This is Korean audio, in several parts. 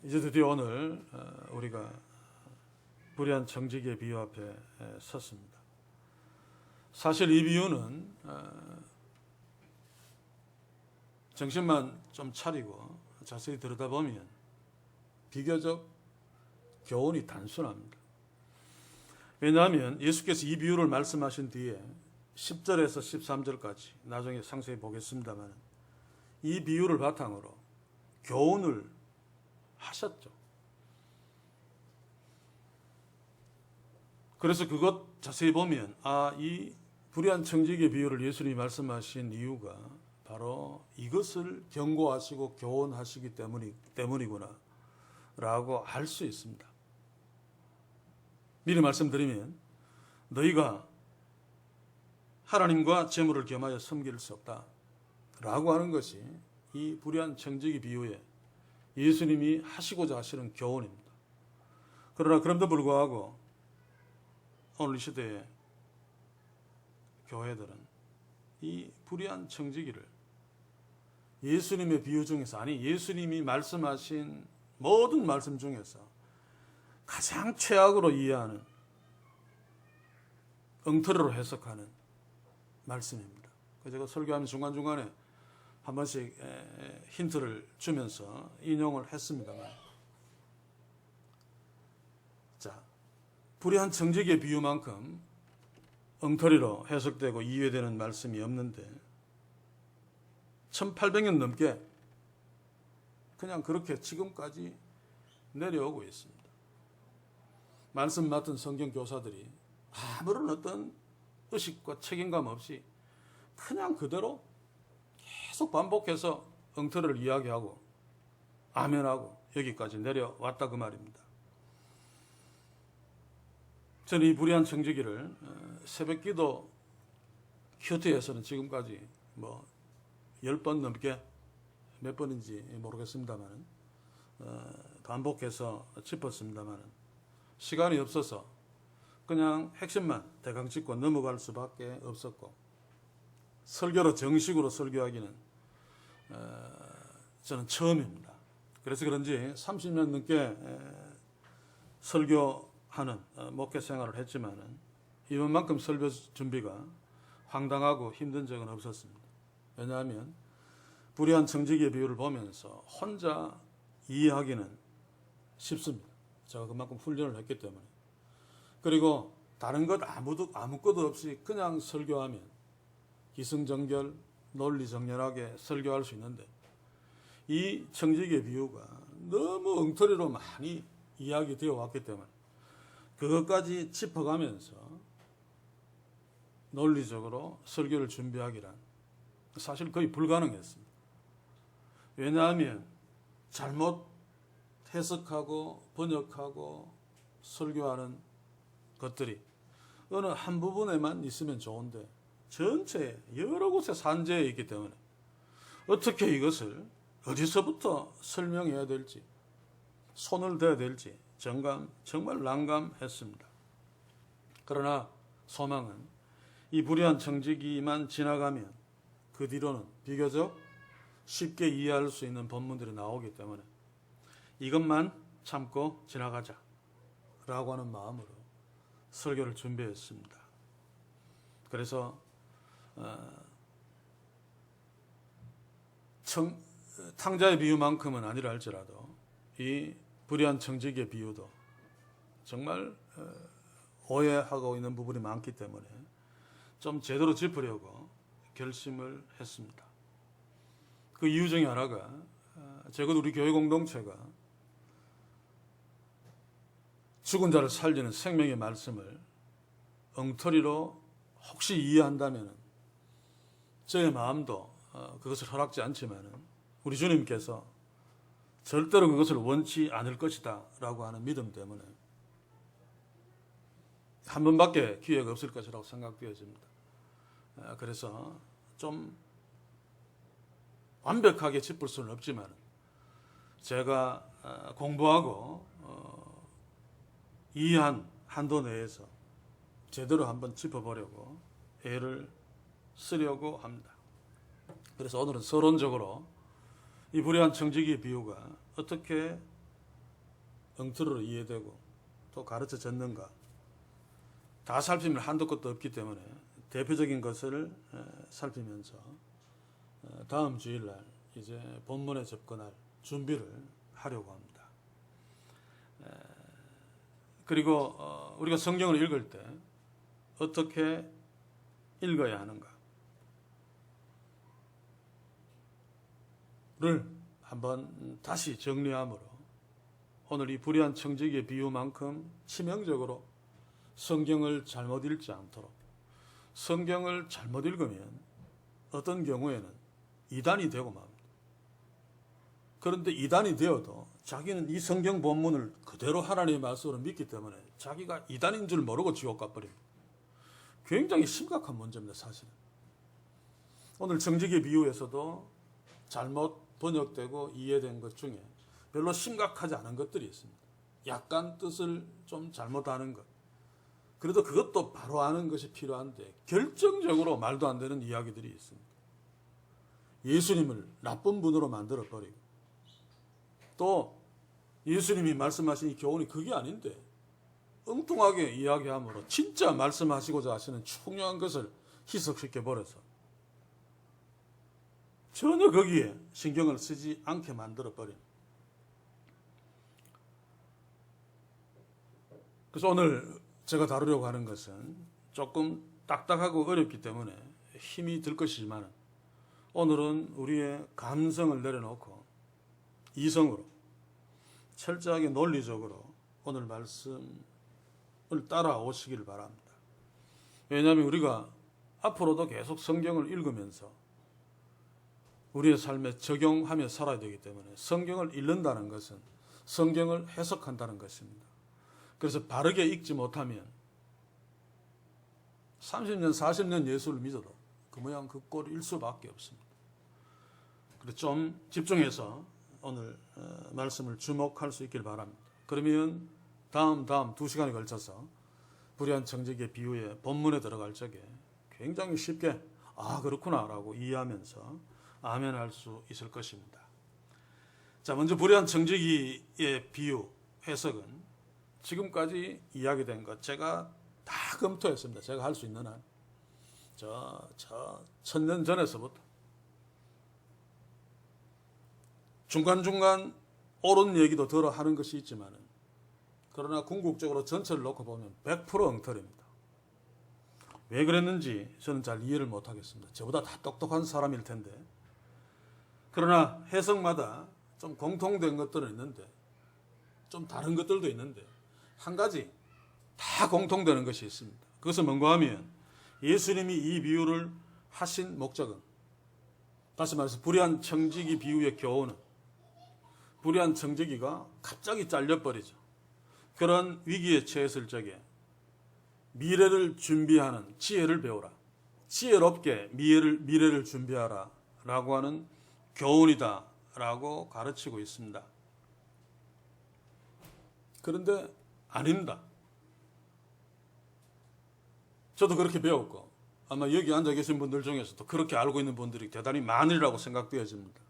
이제 드디어 오늘 우리가 불의한 청지기의 비유 앞에 섰습니다. 사실 이 비유는 정신만 좀 차리고 자세히 들여다보면 비교적 교훈이 단순합니다. 왜냐하면 예수께서 이 비유를 말씀하신 뒤에 10절에서 13절까지 나중에 상세히 보겠습니다만 이 비유를 바탕으로 교훈을 하셨죠. 그래서 그것 자세히 보면 이 불의한 청지기의 비유를 예수님이 말씀하신 이유가 바로 이것을 경고하시고 교훈하시기 때문이구나 라고 알 수 있습니다. 미리 말씀드리면 너희가 하나님과 재물을 겸하여 섬길 수 없다 라고 하는 것이 이 불의한 청지기 비유에 예수님이 하시고자 하시는 교훈입니다. 그러나 그럼에도 불구하고 오늘 이 시대의 교회들은 이 불의한 청지기를 예수님의 비유 중에서, 아니 예수님이 말씀하신 모든 말씀 중에서 가장 최악으로 이해하는, 엉터리로 해석하는 말씀입니다. 제가 설교하면 중간중간에 한 번씩 힌트를 주면서 인용을 했습니다만, 자, 불의한 청지기의 비유만큼 엉터리로 해석되고 이해되는 말씀이 없는데 1800년 넘게 그냥 그렇게 지금까지 내려오고 있습니다. 말씀 맡은 성경 교사들이 아무런 어떤 의식과 책임감 없이 그냥 그대로 계속 반복해서 엉터리를 이야기하고 아멘하고 여기까지 내려왔다 그 말입니다. 저는 이 불의한 청지기를 새벽기도 큐티에서는 지금까지 10번 넘게, 몇 번인지 모르겠습니다만 반복해서 짚었습니다만 시간이 없어서 그냥 핵심만 대강 짚고 넘어갈 수밖에 없었고, 설교로 정식으로 설교하기는 저는 처음입니다. 그래서 그런지 30년 넘게 설교하는 목회 생활을 했지만은 이번만큼 설교 준비가 황당하고 힘든 적은 없었습니다. 왜냐하면 불의한 청지기의 비유를 보면서 혼자 이해하기는 쉽습니다. 제가 그만큼 훈련을 했기 때문에. 그리고 다른 것 아무것도 없이 그냥 설교하면 기승전결, 논리정연하게 설교할 수 있는데 이 청지기의 비유가 너무 엉터리로 많이 이야기되어 왔기 때문에 그것까지 짚어가면서 논리적으로 설교를 준비하기란 사실 거의 불가능했습니다. 왜냐하면 잘못 해석하고 번역하고 설교하는 것들이 어느 한 부분에만 있으면 좋은데 전체 여러 곳에 산재해 있기 때문에 어떻게 이것을 어디서부터 설명해야 될지, 손을 대야 될지 정말 난감했습니다. 그러나 소망은 이 불의한 청지기만 지나가면 그 뒤로는 비교적 쉽게 이해할 수 있는 본문들이 나오기 때문에 이것만 참고 지나가자 라고 하는 마음으로 설교를 준비했습니다. 그래서 탕자의 비유만큼은 아니라 할지라도 이 불의한 청지기의 비유도 정말 오해하고 있는 부분이 많기 때문에 좀 제대로 짚으려고 결심을 했습니다. 그 이유 중에 하나가 적어도 우리 교회 공동체가 죽은 자를 살리는 생명의 말씀을 엉터리로 혹시 이해한다면 저의 마음도 그것을 허락지 않지만 우리 주님께서 절대로 그것을 원치 않을 것이다 라고 하는 믿음 때문에 한 번밖에 기회가 없을 것이라고 생각되어집니다. 그래서 좀 완벽하게 짚을 수는 없지만 제가 공부하고 이해한 한도 내에서 제대로 한번 짚어보려고 애를 쓰려고 합니다. 그래서 오늘은 서론적으로 이 불의한 청지기의 비유가 어떻게 엉터리로 이해되고 또 가르쳐졌는가 다 살피면 한도 끝도 없기 때문에 대표적인 것을 살피면서 다음 주일날 이제 본문에 접근할 준비를 하려고 합니다. 그리고 우리가 성경을 읽을 때 어떻게 읽어야 하는가를 한번 다시 정리함으로 오늘 이 불의한 청지기의 비유만큼 치명적으로 성경을 잘못 읽지 않도록, 성경을 잘못 읽으면 어떤 경우에는 이단이 되고 맙니다. 그런데 이단이 되어도 자기는 이 성경 본문을 그대로 하나님의 말씀으로 믿기 때문에 자기가 이단인 줄 모르고 지옥 가버립니다. 굉장히 심각한 문제입니다, 사실은. 오늘 청지기의 비유에서도 잘못 번역되고 이해된 것 중에 별로 심각하지 않은 것들이 있습니다. 약간 뜻을 좀 잘못하는 것. 그래도 그것도 바로 아는 것이 필요한데 결정적으로 말도 안 되는 이야기들이 있습니다. 예수님을 나쁜 분으로 만들어버리고 또 예수님이 말씀하신 이 교훈이 그게 아닌데 엉뚱하게 이야기함으로 진짜 말씀하시고자 하시는 중요한 것을 희석시켜버려서 전혀 거기에 신경을 쓰지 않게 만들어버린. 그래서 오늘 제가 다루려고 하는 것은 조금 딱딱하고 어렵기 때문에 힘이 들 것이지만 오늘은 우리의 감성을 내려놓고 이성으로 철저하게 논리적으로 오늘 말씀을 따라오시기를 바랍니다. 왜냐하면 우리가 앞으로도 계속 성경을 읽으면서 우리의 삶에 적용하며 살아야 되기 때문에 성경을 읽는다는 것은 성경을 해석한다는 것입니다. 그래서 바르게 읽지 못하면 30년, 40년 예수를 믿어도 그 모양 그 꼴일 수밖에 없습니다. 그래서 좀 집중해서 오늘 말씀을 주목할 수 있길 바랍니다. 그러면 다음 2시간에 걸쳐서 불의한 청지기의 비유의 본문에 들어갈 적에 굉장히 쉽게 그렇구나 라고 이해하면서 아멘할 수 있을 것입니다. 자, 먼저 불의한 청지기의 비유 해석은 지금까지 이야기된 것 제가 다 검토했습니다. 제가 할 수 있는 한. 저 1000년 전에서부터 중간중간 옳은 얘기도 들어 하는 것이 있지만 그러나 궁극적으로 전체를 놓고 보면 100% 엉터리입니다. 왜 그랬는지 저는 잘 이해를 못하겠습니다. 저보다 다 똑똑한 사람일 텐데. 그러나 해석마다 좀 공통된 것들은 있는데 좀 다른 것들도 있는데 한 가지 다 공통되는 것이 있습니다. 그것은 뭔가 하면 예수님이 이 비유를 하신 목적은, 다시 말해서 불의한 청지기 비유의 교훈은 불의한 청지기가 갑자기 잘려버리죠. 그런 위기에 처했을 적에 미래를 준비하는 지혜를 배우라. 지혜롭게 미래를 준비하라 라고 하는 교훈이다 라고 가르치고 있습니다. 그런데 아닙니다. 저도 그렇게 배웠고 아마 여기 앉아 계신 분들 중에서도 그렇게 알고 있는 분들이 대단히 많으리라고 생각되어집니다.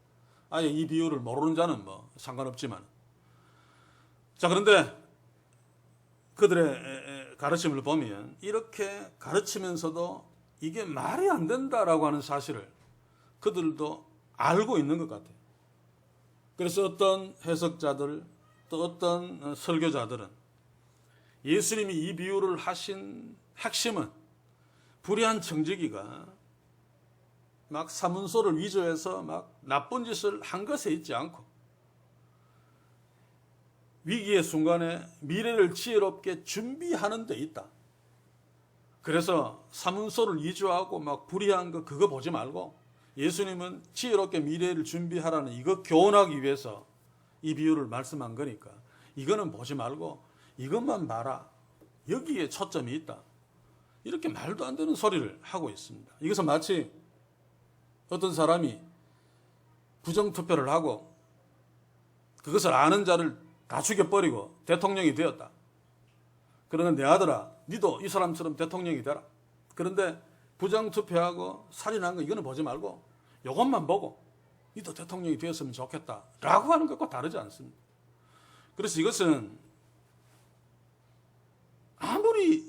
아예 이 비유를 모르는 자는 상관없지만. 자, 그런데 그들의 가르침을 보면 이렇게 가르치면서도 이게 말이 안 된다라고 하는 사실을 그들도 알고 있는 것 같아요. 그래서 어떤 해석자들 또 어떤 설교자들은 예수님이 이 비유를 하신 핵심은 불의한 청지기가 막 사문서를 위조해서 막 나쁜 짓을 한 것에 있지 않고 위기의 순간에 미래를 지혜롭게 준비하는 데 있다. 그래서 사문서를 위조하고 막 불의한 거 그거 보지 말고 예수님은 지혜롭게 미래를 준비하라는 이거 교훈하기 위해서 이 비유를 말씀한 거니까 이거는 보지 말고 이것만 봐라. 여기에 초점이 있다. 이렇게 말도 안 되는 소리를 하고 있습니다. 이것은 마치 어떤 사람이 부정투표를 하고 그것을 아는 자를 다 죽여버리고 대통령이 되었다. 그러면 내 아들아, 니도 이 사람처럼 대통령이 되라. 그런데 부정투표하고 살인한 거 이거는 보지 말고 이것만 보고 니도 대통령이 되었으면 좋겠다 라고 하는 것과 다르지 않습니다. 그래서 이것은 아무리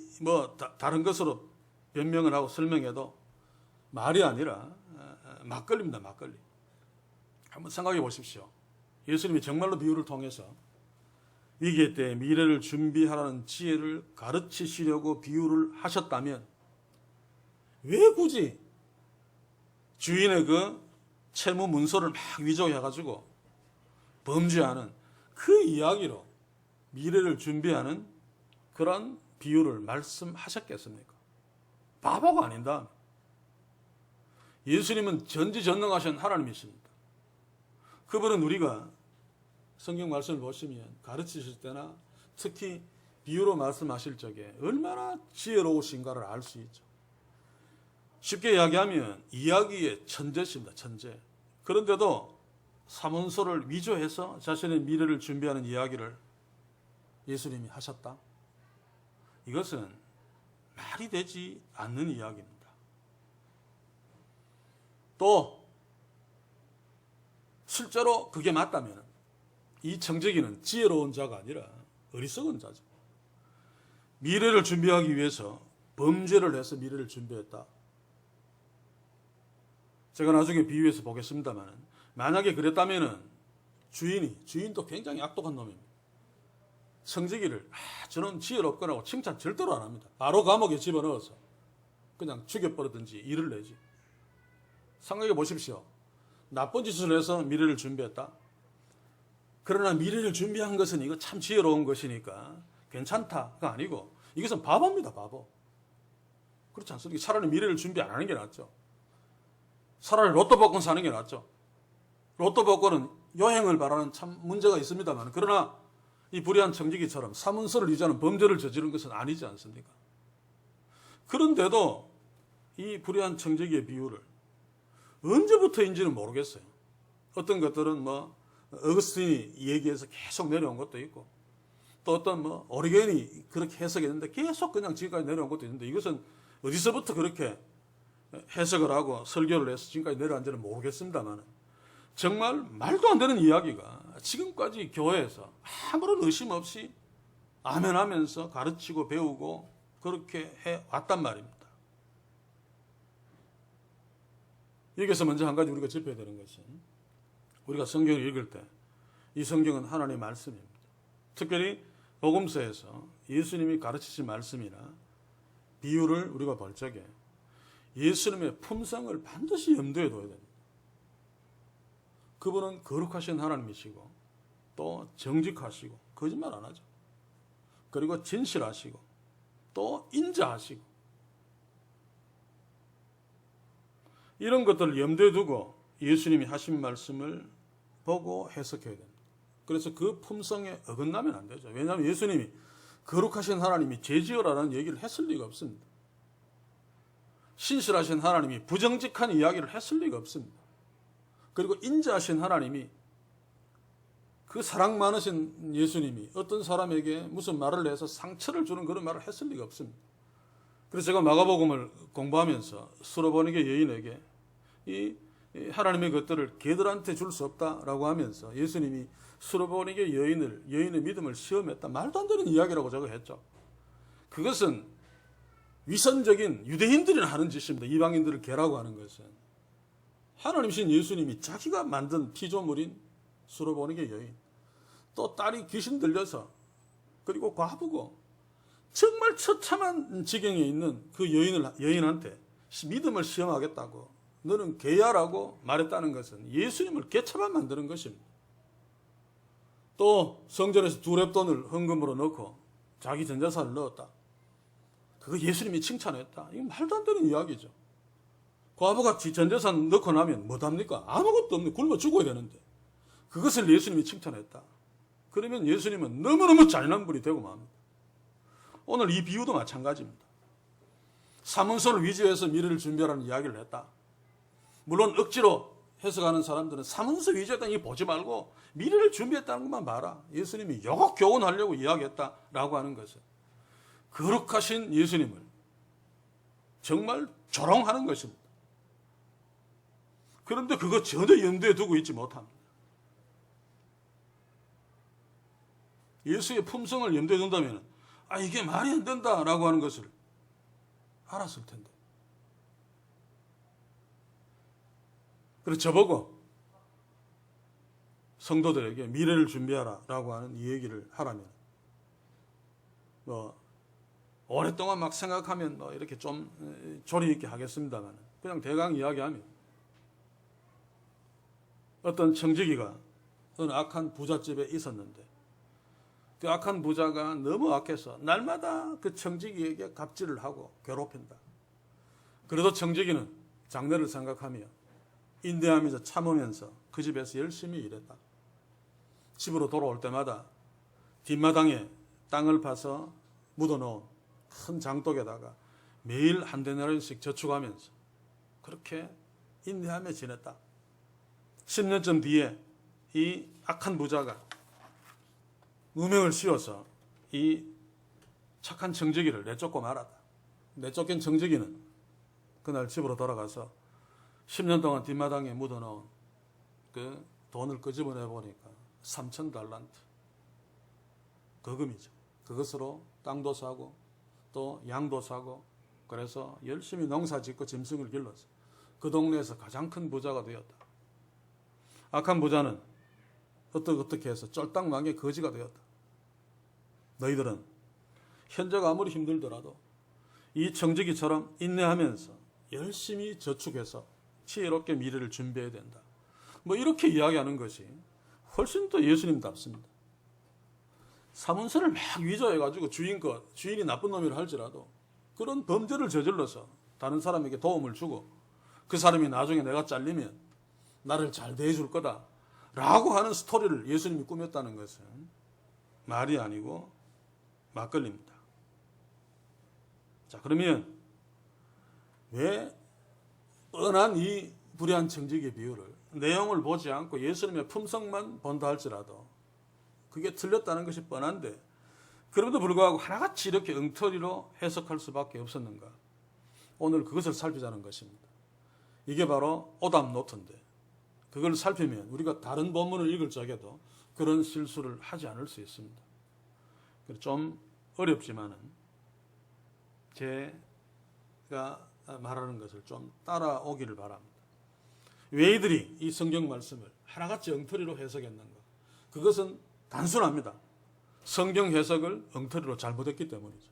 다른 것으로 변명을 하고 설명해도 말이 아니라 막걸리입니다. 막걸리. 한번 생각해 보십시오. 예수님이 정말로 비유를 통해서 위기의 때 미래를 준비하라는 지혜를 가르치시려고 비유를 하셨다면 왜 굳이 주인의 그 채무 문서를 막 위조해가지고 범죄하는 그 이야기로 미래를 준비하는 그런 비유를 말씀하셨겠습니까? 바보가 아닌다. 예수님은 전지전능하신 하나님이십니다. 그분은 우리가 성경 말씀을 보시면 가르치실 때나 특히 비유로 말씀하실 적에 얼마나 지혜로우신가를 알 수 있죠. 쉽게 이야기하면 이야기의 천재십니다. 천재. 그런데도 사문서를 위조해서 자신의 미래를 준비하는 이야기를 예수님이 하셨다. 이것은 말이 되지 않는 이야기입니다. 또 실제로 그게 맞다면 이 청지기는 지혜로운 자가 아니라 어리석은 자죠. 미래를 준비하기 위해서 범죄를 해서 미래를 준비했다. 제가 나중에 비유해서 보겠습니다만 만약에 그랬다면 주인도 굉장히 악독한 놈입니다. 청지기를 저는 지혜롭거라고 칭찬 절대로 안 합니다. 바로 감옥에 집어넣어서 그냥 죽여버리든지 일을 내지. 생각해 보십시오. 나쁜 짓을 해서 미래를 준비했다. 그러나 미래를 준비한 것은 이거 참 지혜로운 것이니까 괜찮다가 아니고 이것은 바보입니다. 바보. 그렇지 않습니까? 차라리 미래를 준비 안 하는 게 낫죠. 차라리 로또 복권 사는 게 낫죠. 로또 복권은 요행을 바라는 참 문제가 있습니다만 그러나 이 불의한 청지기처럼 사문서를 위조하는 범죄를 저지른 것은 아니지 않습니까? 그런데도 이 불의한 청지기의 비유를 언제부터인지는 모르겠어요. 어떤 것들은 어거스틴이 얘기해서 계속 내려온 것도 있고 또 어떤 오리겐이 그렇게 해석했는데 계속 그냥 지금까지 내려온 것도 있는데 이것은 어디서부터 그렇게 해석을 하고 설교를 해서 지금까지 내려왔는지는 모르겠습니다만 정말 말도 안 되는 이야기가 지금까지 교회에서 아무런 의심 없이 아멘하면서 가르치고 배우고 그렇게 해왔단 말입니다. 여기서 먼저 한 가지 우리가 짚어야 되는 것은 우리가 성경을 읽을 때 이 성경은 하나님의 말씀입니다. 특별히 복음서에서 예수님이 가르치신 말씀이나 비유를 우리가 볼 적에 예수님의 품성을 반드시 염두에 둬야 됩니다. 그분은 거룩하신 하나님이시고 또 정직하시고 거짓말 안 하죠. 그리고 진실하시고 또 인자하시고 이런 것들을 염두에 두고 예수님이 하신 말씀을 보고 해석해야 됩니다. 그래서 그 품성에 어긋나면 안 되죠. 왜냐하면 예수님이 거룩하신 하나님이 죄지어라는 얘기를 했을 리가 없습니다. 신실하신 하나님이 부정직한 이야기를 했을 리가 없습니다. 그리고 인자하신 하나님이 그 사랑 많으신 예수님이 어떤 사람에게 무슨 말을 해서 상처를 주는 그런 말을 했을 리가 없습니다. 그래서 제가 마가복음을 공부하면서 수로보니게 여인에게 이 하나님의 것들을 걔들한테 줄 수 없다라고 하면서 예수님이 수로보니게 여인의 믿음을 시험했다. 말도 안 되는 이야기라고 제가 했죠. 그것은 위선적인 유대인들이나 하는 짓입니다. 이방인들을 개라고 하는 것은. 하나님이신 예수님이 자기가 만든 피조물인 수로보니게 여인, 또 딸이 귀신 들려서 그리고 과부고 정말 처참한 지경에 있는 그 여인한테 믿음을 시험하겠다고 너는 개야라고 말했다는 것은 예수님을 개처럼 만드는 것입니다. 또 성전에서 2렙돈을 헌금으로 넣고 자기 전재산을 넣었다. 그거 예수님이 칭찬했다. 이거 말도 안 되는 이야기죠. 과부가 전재산 넣고 나면 뭐합니까? 아무것도 없네. 굶어 죽어야 되는데. 그것을 예수님이 칭찬했다. 그러면 예수님은 너무너무 잔인한 분이 되고 맙니다. 오늘 이 비유도 마찬가지입니다. 사문서를 위조해서 미래를 준비하라는 이야기를 했다. 물론 억지로 해석하는 사람들은 사문서 위조했다는 거 보지 말고 미래를 준비했다는 것만 봐라. 예수님이 요거 교훈하려고 이야기했다라고 하는 것은 거룩하신 예수님을 정말 조롱하는 것입니다. 그런데 그거 전혀 염두에 두고 있지 못합니다. 예수의 품성을 염두에 둔다면 이게 말이 안 된다라고 하는 것을 알았을 텐데. 그래서 저보고 성도들에게 미래를 준비하라라고 하는 이 얘기를 하라면 오랫동안 막 생각하면 이렇게 좀 조리 있게 하겠습니다만 그냥 대강 이야기하면 어떤 청지기가 어느 악한 부잣집에 있었는데 그 악한 부자가 너무 악해서 날마다 그 청지기에게 갑질을 하고 괴롭힌다. 그래도 청지기는 장래를 생각하며 인내하면서 참으면서 그 집에서 열심히 일했다. 집으로 돌아올 때마다 뒷마당에 땅을 파서 묻어놓은 큰 장독에다가 매일 한 데나리온씩 저축하면서 그렇게 인내하며 지냈다. 10년쯤 뒤에 이 악한 부자가 누명을 씌워서 이 착한 청지기를 내쫓고 말았다. 내쫓긴 청지기는 그날 집으로 돌아가서 10년 동안 뒷마당에 묻어놓은 그 돈을 끄집어내 보니까 3,000달란트 거금이죠. 그것으로 땅도 사고 또 양도 사고 그래서 열심히 농사 짓고 짐승을 길러서 그 동네에서 가장 큰 부자가 되었다. 악한 부자는 어떻게 해서 쫄딱망의 거지가 되었다. 너희들은 현재가 아무리 힘들더라도 이 청지기처럼 인내하면서 열심히 저축해서 지혜롭게 미래를 준비해야 된다. 이렇게 이야기하는 것이 훨씬 더 예수님답습니다. 사문서를 막 위조해가지고 주인이 나쁜 놈이라 할지라도 그런 범죄를 저질러서 다른 사람에게 도움을 주고 그 사람이 나중에 내가 잘리면 나를 잘 대해줄 거다 라고 하는 스토리를 예수님이 꾸몄다는 것은 말이 아니고 막걸리입니다. 자, 그러면 왜 뻔한 이 불의한 청지기의 비유를 내용을 보지 않고 예수님의 품성만 본다 할지라도 그게 틀렸다는 것이 뻔한데 그럼에도 불구하고 하나같이 이렇게 엉터리로 해석할 수밖에 없었는가? 오늘 그것을 살피자는 것입니다. 이게 바로 오답 노트인데 그걸 살피면 우리가 다른 본문을 읽을 적에도 그런 실수를 하지 않을 수 있습니다. 좀 어렵지만은 제가 말하는 것을 좀 따라오기를 바랍니다. 왜 이들이 이 성경 말씀을 하나같이 엉터리로 해석했는가? 그것은 단순합니다. 성경 해석을 엉터리로 잘못했기 때문이죠.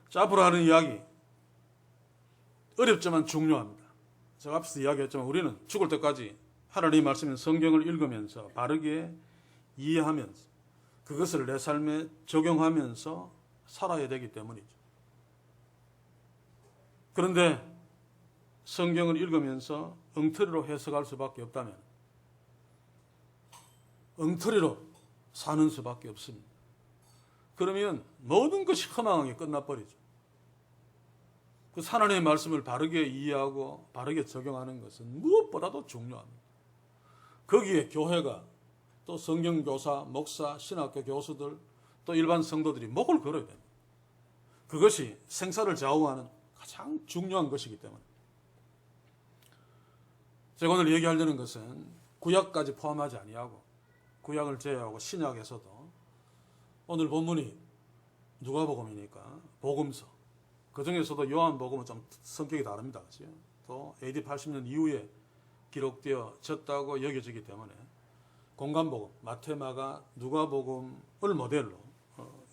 자, 앞으로 하는 이야기 어렵지만 중요합니다. 제가 앞서 이야기했지만 우리는 죽을 때까지 하나님의 말씀인 성경을 읽으면서 바르게 이해하면서 그것을 내 삶에 적용하면서 살아야 되기 때문이죠. 그런데 성경을 읽으면서 엉터리로 해석할 수밖에 없다면 엉터리로 사는 수밖에 없습니다. 그러면 모든 것이 허망하게 끝나버리죠. 그 하나님의 말씀을 바르게 이해하고 바르게 적용하는 것은 무엇보다도 중요합니다. 거기에 교회가 또 성경교사, 목사, 신학교 교수들 또 일반 성도들이 목을 걸어야 됩니다. 그것이 생사를 좌우하는 가장 중요한 것이기 때문에 제가 오늘 얘기하려는 것은 구약까지 포함하지 아니하고 구약을 제외하고 신약에서도 오늘 본문이 누가복음이니까 복음서 그 중에서도 요한복음은 좀 성격이 다릅니다. 그렇죠? 또 AD 80년 이후에 기록되어졌다고 여겨지기 때문에 공간복음, 마태, 마가, 누가복음을 모델로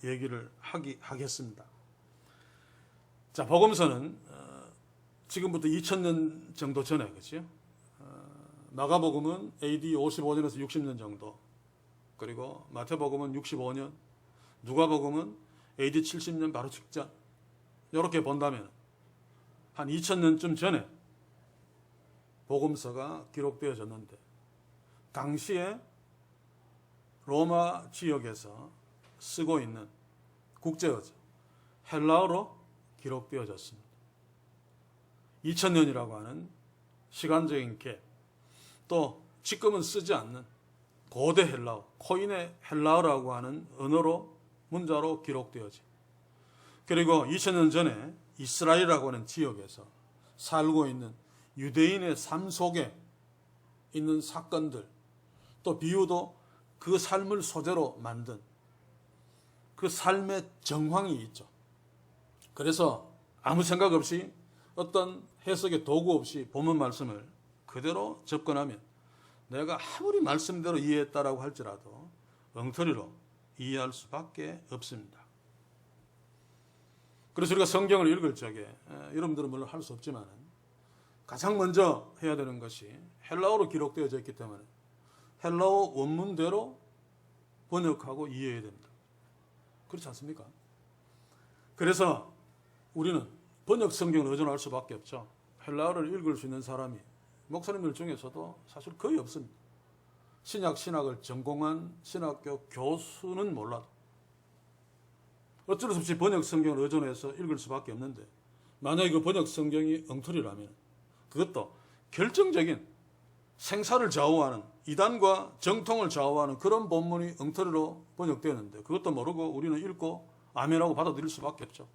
얘기를 하겠습니다. 자, 복음서는 지금부터 2000년 정도 전에, 그렇죠? 마가복음은 AD 55년에서 60년 정도, 그리고 마태복음은 65년, 누가복음은 AD 70년 바로 직전. 이렇게 본다면 한 2000년쯤 전에 복음서가 기록되어졌는데 당시에 로마 지역에서 쓰고 있는 국제어죠. 헬라어로 기록되어졌습니다. 2000년이라고 하는 시간적인 갭, 또 지금은 쓰지 않는 고대 헬라어, 코인의 헬라어라고 하는 언어로 문자로 기록되어진, 그리고 2000년 전에 이스라엘이라고 하는 지역에서 살고 있는 유대인의 삶 속에 있는 사건들, 또 비유도 그 삶을 소재로 만든 그 삶의 정황이 있죠. 그래서 아무 생각 없이 어떤 해석의 도구 없이 본문 말씀을 그대로 접근하면 내가 아무리 말씀대로 이해했다라고 할지라도 엉터리로 이해할 수밖에 없습니다. 그래서 우리가 성경을 읽을 적에 여러분들은 물론 할 수 없지만 가장 먼저 해야 되는 것이 헬라어로 기록되어져 있기 때문에 헬라어 원문대로 번역하고 이해해야 됩니다. 그렇지 않습니까? 그래서 우리는 번역 성경을 의존할 수밖에 없죠. 헬라어를 읽을 수 있는 사람이 목사님들 중에서도 사실 거의 없습니다. 신약을 전공한 신학교 교수는 몰라도 어쩔 수 없이 번역 성경을 의존해서 읽을 수밖에 없는데 만약에 그 번역 성경이 엉터리라면 그것도 결정적인 생사를 좌우하는 이단과 정통을 좌우하는 그런 본문이 엉터리로 번역되었는데 그것도 모르고 우리는 읽고 아멘하고 받아들일 수밖에 없죠.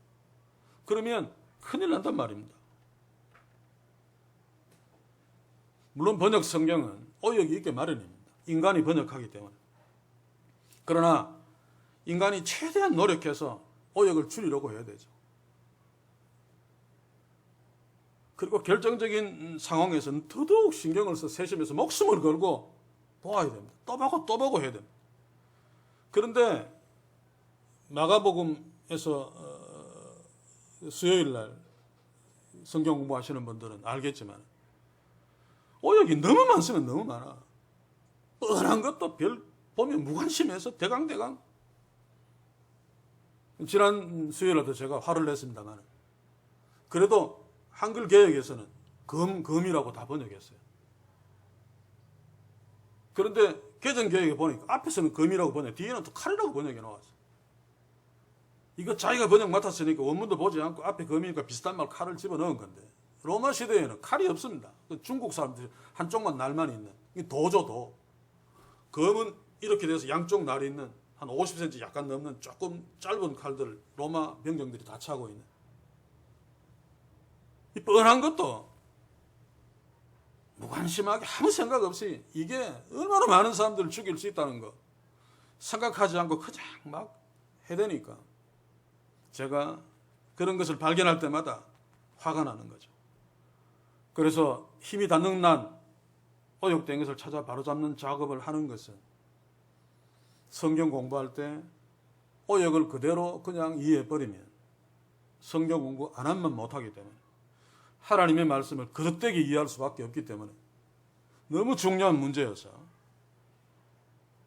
그러면 큰일 난단 말입니다. 물론 번역 성경은 오역이 있게 마련입니다. 인간이 번역하기 때문에. 그러나 인간이 최대한 노력해서 오역을 줄이려고 해야 되죠. 그리고 결정적인 상황에서는 더더욱 신경을 써 세심해서 목숨을 걸고 보아야 됩니다. 또 보고 해야 됩니다. 그런데 마가복음에서 수요일 날 성경 공부하시는 분들은 알겠지만 오역이 너무 많으면 너무 많아. 뻔한 것도 별 보면 무관심해서 대강대강. 지난 수요일에도 제가 화를 냈습니다만 그래도 한글 개역에서는 금이라고 다 번역했어요. 그런데 개정 개역에 보니까 앞에서는 금이라고 번역, 뒤에는 또 칼이라고 번역해 놓았어요. 이거 자기가 번역 맡았으니까 원문도 보지 않고 앞에 금이니까 비슷한 말 칼을 집어넣은 건데 로마 시대에는 칼이 없습니다. 중국 사람들이 한쪽만 날만 있는 도죠. 검은 이렇게 돼서 양쪽 날이 있는 한 50cm 약간 넘는 조금 짧은 칼들 로마 병정들이 다 차고 있는 이 뻔한 것도 무관심하게 아무 생각 없이 이게 얼마나 많은 사람들을 죽일 수 있다는 거 생각하지 않고 그냥 막 해대니까 제가 그런 것을 발견할 때마다 화가 나는 거죠. 그래서 힘이 닿는 난 오역된 것을 찾아 바로잡는 작업을 하는 것은 성경 공부할 때 오역을 그대로 그냥 이해해버리면 성경 공부 안 하면 못하기 때문에 하나님의 말씀을 거듭되게 이해할 수밖에 없기 때문에 너무 중요한 문제여서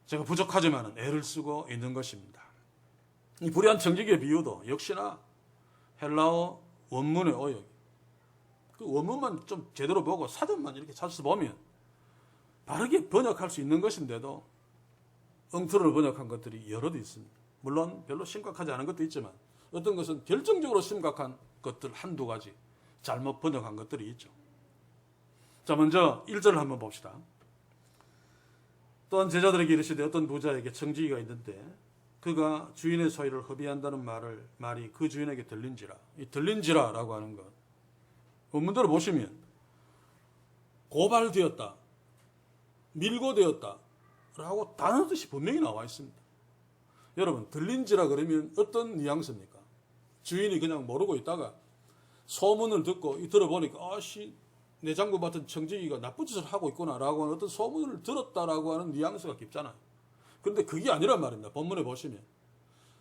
제가 부족하지만 애를 쓰고 있는 것입니다. 이 불의한 청지기의 비유도 역시나 헬라어 원문의 오역, 그 원문만 좀 제대로 보고 사전만 이렇게 찾아서 보면 바르게 번역할 수 있는 것인데도 엉터리로 번역한 것들이 여럿 있습니다. 물론 별로 심각하지 않은 것도 있지만 어떤 것은 결정적으로 심각한 것들 한두 가지 잘못 번역한 것들이 있죠. 자, 먼저 1절을 한번 봅시다. 또한 제자들에게 이르시되 어떤 부자에게 청지기가 있는데 그가 주인의 소유를 허비한다는 말이 그 주인에게 들린지라. 이 들린지라라고 하는 것 원문대로 보시면 고발되었다, 밀고되었다 라고 단어 뜻이 분명히 나와 있습니다. 여러분, 들린지라 그러면 어떤 뉘앙스입니까? 주인이 그냥 모르고 있다가 소문을 듣고 들어보니까 내장부 같은 청지기가 나쁜 짓을 하고 있구나 라고 하는 어떤 소문을 들었다라고 하는 뉘앙스가 깊잖아요. 그런데 그게 아니란 말입니다. 본문에 보시면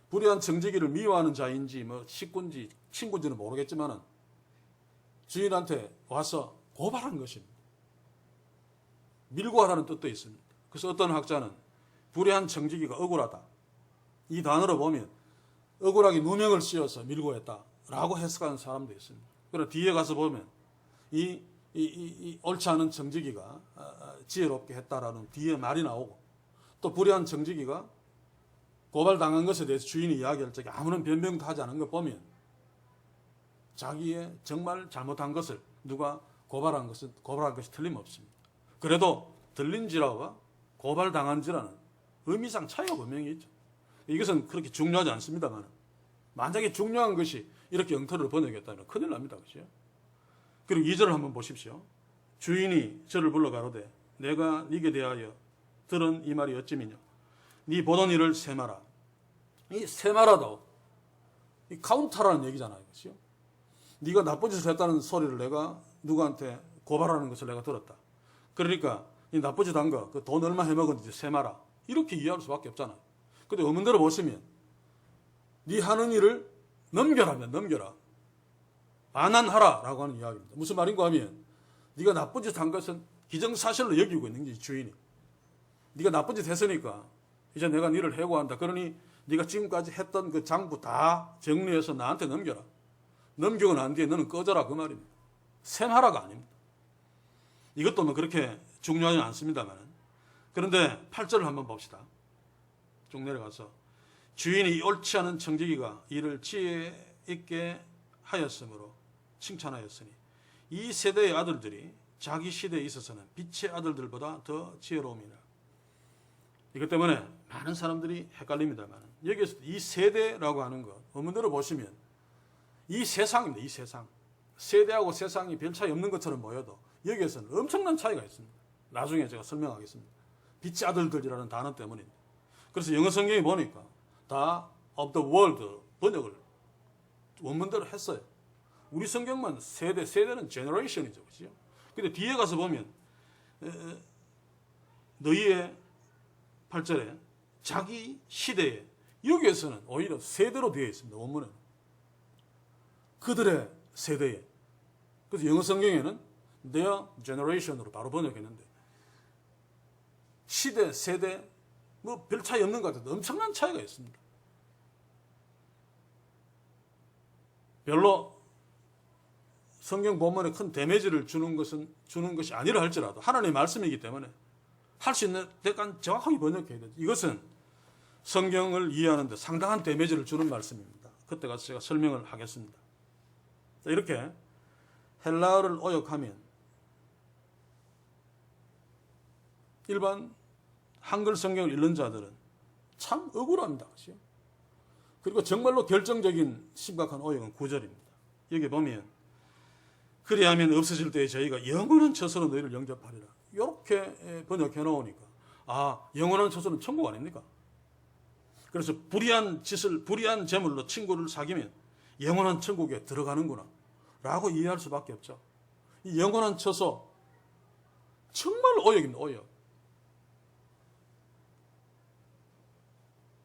불의한 청지기를 미워하는 자인지 식구인지 친구인지는 모르겠지만 주인한테 와서 고발한 것입니다. 밀고 하라는 뜻도 있습니다. 그래서 어떤 학자는 불의한 청지기가 억울하다, 이 단어로 보면 억울하게 누명을 씌워서 밀고 했다라고 해석하는 사람도 있습니다. 그러나 뒤에 가서 보면 이 옳지 않은 청지기가 지혜롭게 했다라는 뒤에 말이 나오고 또 불의한 청지기가 고발당한 것에 대해서 주인이 이야기할 적에 아무런 변명도 하지 않은 것 보면 자기의 정말 잘못한 것을 누가 고발한 것이 틀림없습니다. 그래도 들린지라와 고발당한지라는 의미상 차이가 분명히 있죠. 이것은 그렇게 중요하지 않습니다만 만약에 중요한 것이 이렇게 엉터리로 번역했다면 큰일 납니다. 그렇죠? 그리고 2절을 한번 보십시오. 주인이 저를 불러 가로되 내가 네게 대하여 들은 이 말이 어찌미냐. 네 보던 일을 세마라. 이 세마라도 이 카운터라는 얘기잖아요. 그렇죠? 네가 나쁜 짓을 했다는 소리를 내가 누구한테 고발하는 것을 내가 들었다. 그러니까 이 나쁜 짓 한 거, 그 돈 얼마 해먹었는지 세마라. 이렇게 이해할 수밖에 없잖아요. 근데 어문대로 보시면 네 하는 일을 넘겨라면 넘겨라. 반환하라라고 하는 이야기입니다. 무슨 말인가 하면 네가 나쁜 짓 한 것은 기정사실로 여기고 있는 게 주인이. 네가 나쁜 짓 했으니까 이제 내가 너를 해고한다. 그러니 네가 지금까지 했던 그 장부 다 정리해서 나한테 넘겨라. 넘기고 난 뒤에 너는 꺼져라 그 말입니다. 셈하라가 아닙니다. 이것도 뭐 그렇게 중요하지 않습니다만. 그런데 8절을 한번 봅시다. 쭉 내려가서 주인이 옳지 않은 청지기가 이를 지혜 있게 하였으므로 칭찬하였으니 이 세대의 아들들이 자기 시대에 있어서는 빛의 아들들보다 더 지혜로움이라. 이것 때문에 많은 사람들이 헷갈립니다만 여기에서 이 세대라고 하는 것 어문대로 보시면 이 세상입니다. 이 세상. 세대하고 세상이 별 차이 없는 것처럼 보여도 여기에서는 엄청난 차이가 있습니다. 나중에 제가 설명하겠습니다. 빛의 아들들이라는 단어 때문입니다. 그래서 영어 성경에 보니까 다 of the world 번역을 원문대로 했어요. 우리 성경만 세대는 generation이죠. 그렇죠? 근데 뒤에 가서 보면 너희의 8절에 자기 시대에 여기에서는 오히려 세대로 되어 있습니다. 원문에는. 그들의 세대에. 그래서 영어 성경에는 their generation으로 바로 번역했는데 시대, 세대 뭐 별 차이 없는 것 같아도 엄청난 차이가 있습니다. 별로 성경 본문에 큰 데미지를 주는 것이 아니라 할지라도 하나님의 말씀이기 때문에 할 수 있는 데까지 정확하게 번역해야 되죠. 이것은 성경을 이해하는 데 상당한 데미지를 주는 말씀입니다. 그때 가서 제가 설명을 하겠습니다. 이렇게 헬라어를 오역하면 일반 한글 성경을 읽는 자들은 참 억울합니다. 그렇죠? 그리고 정말로 결정적인 심각한 오역은 9절입니다. 여기 보면 그리하면 없어질 때에 저희가 영원한 처소로 너희를 영접하리라. 이렇게 번역해 놓으니까 영원한 처소는 천국 아닙니까? 그래서 불의한 재물로 친구를 사귀면 영원한 천국에 들어가는구나 라고 이해할 수밖에 없죠. 이 영원한 처소 정말 오역입니다. 오역.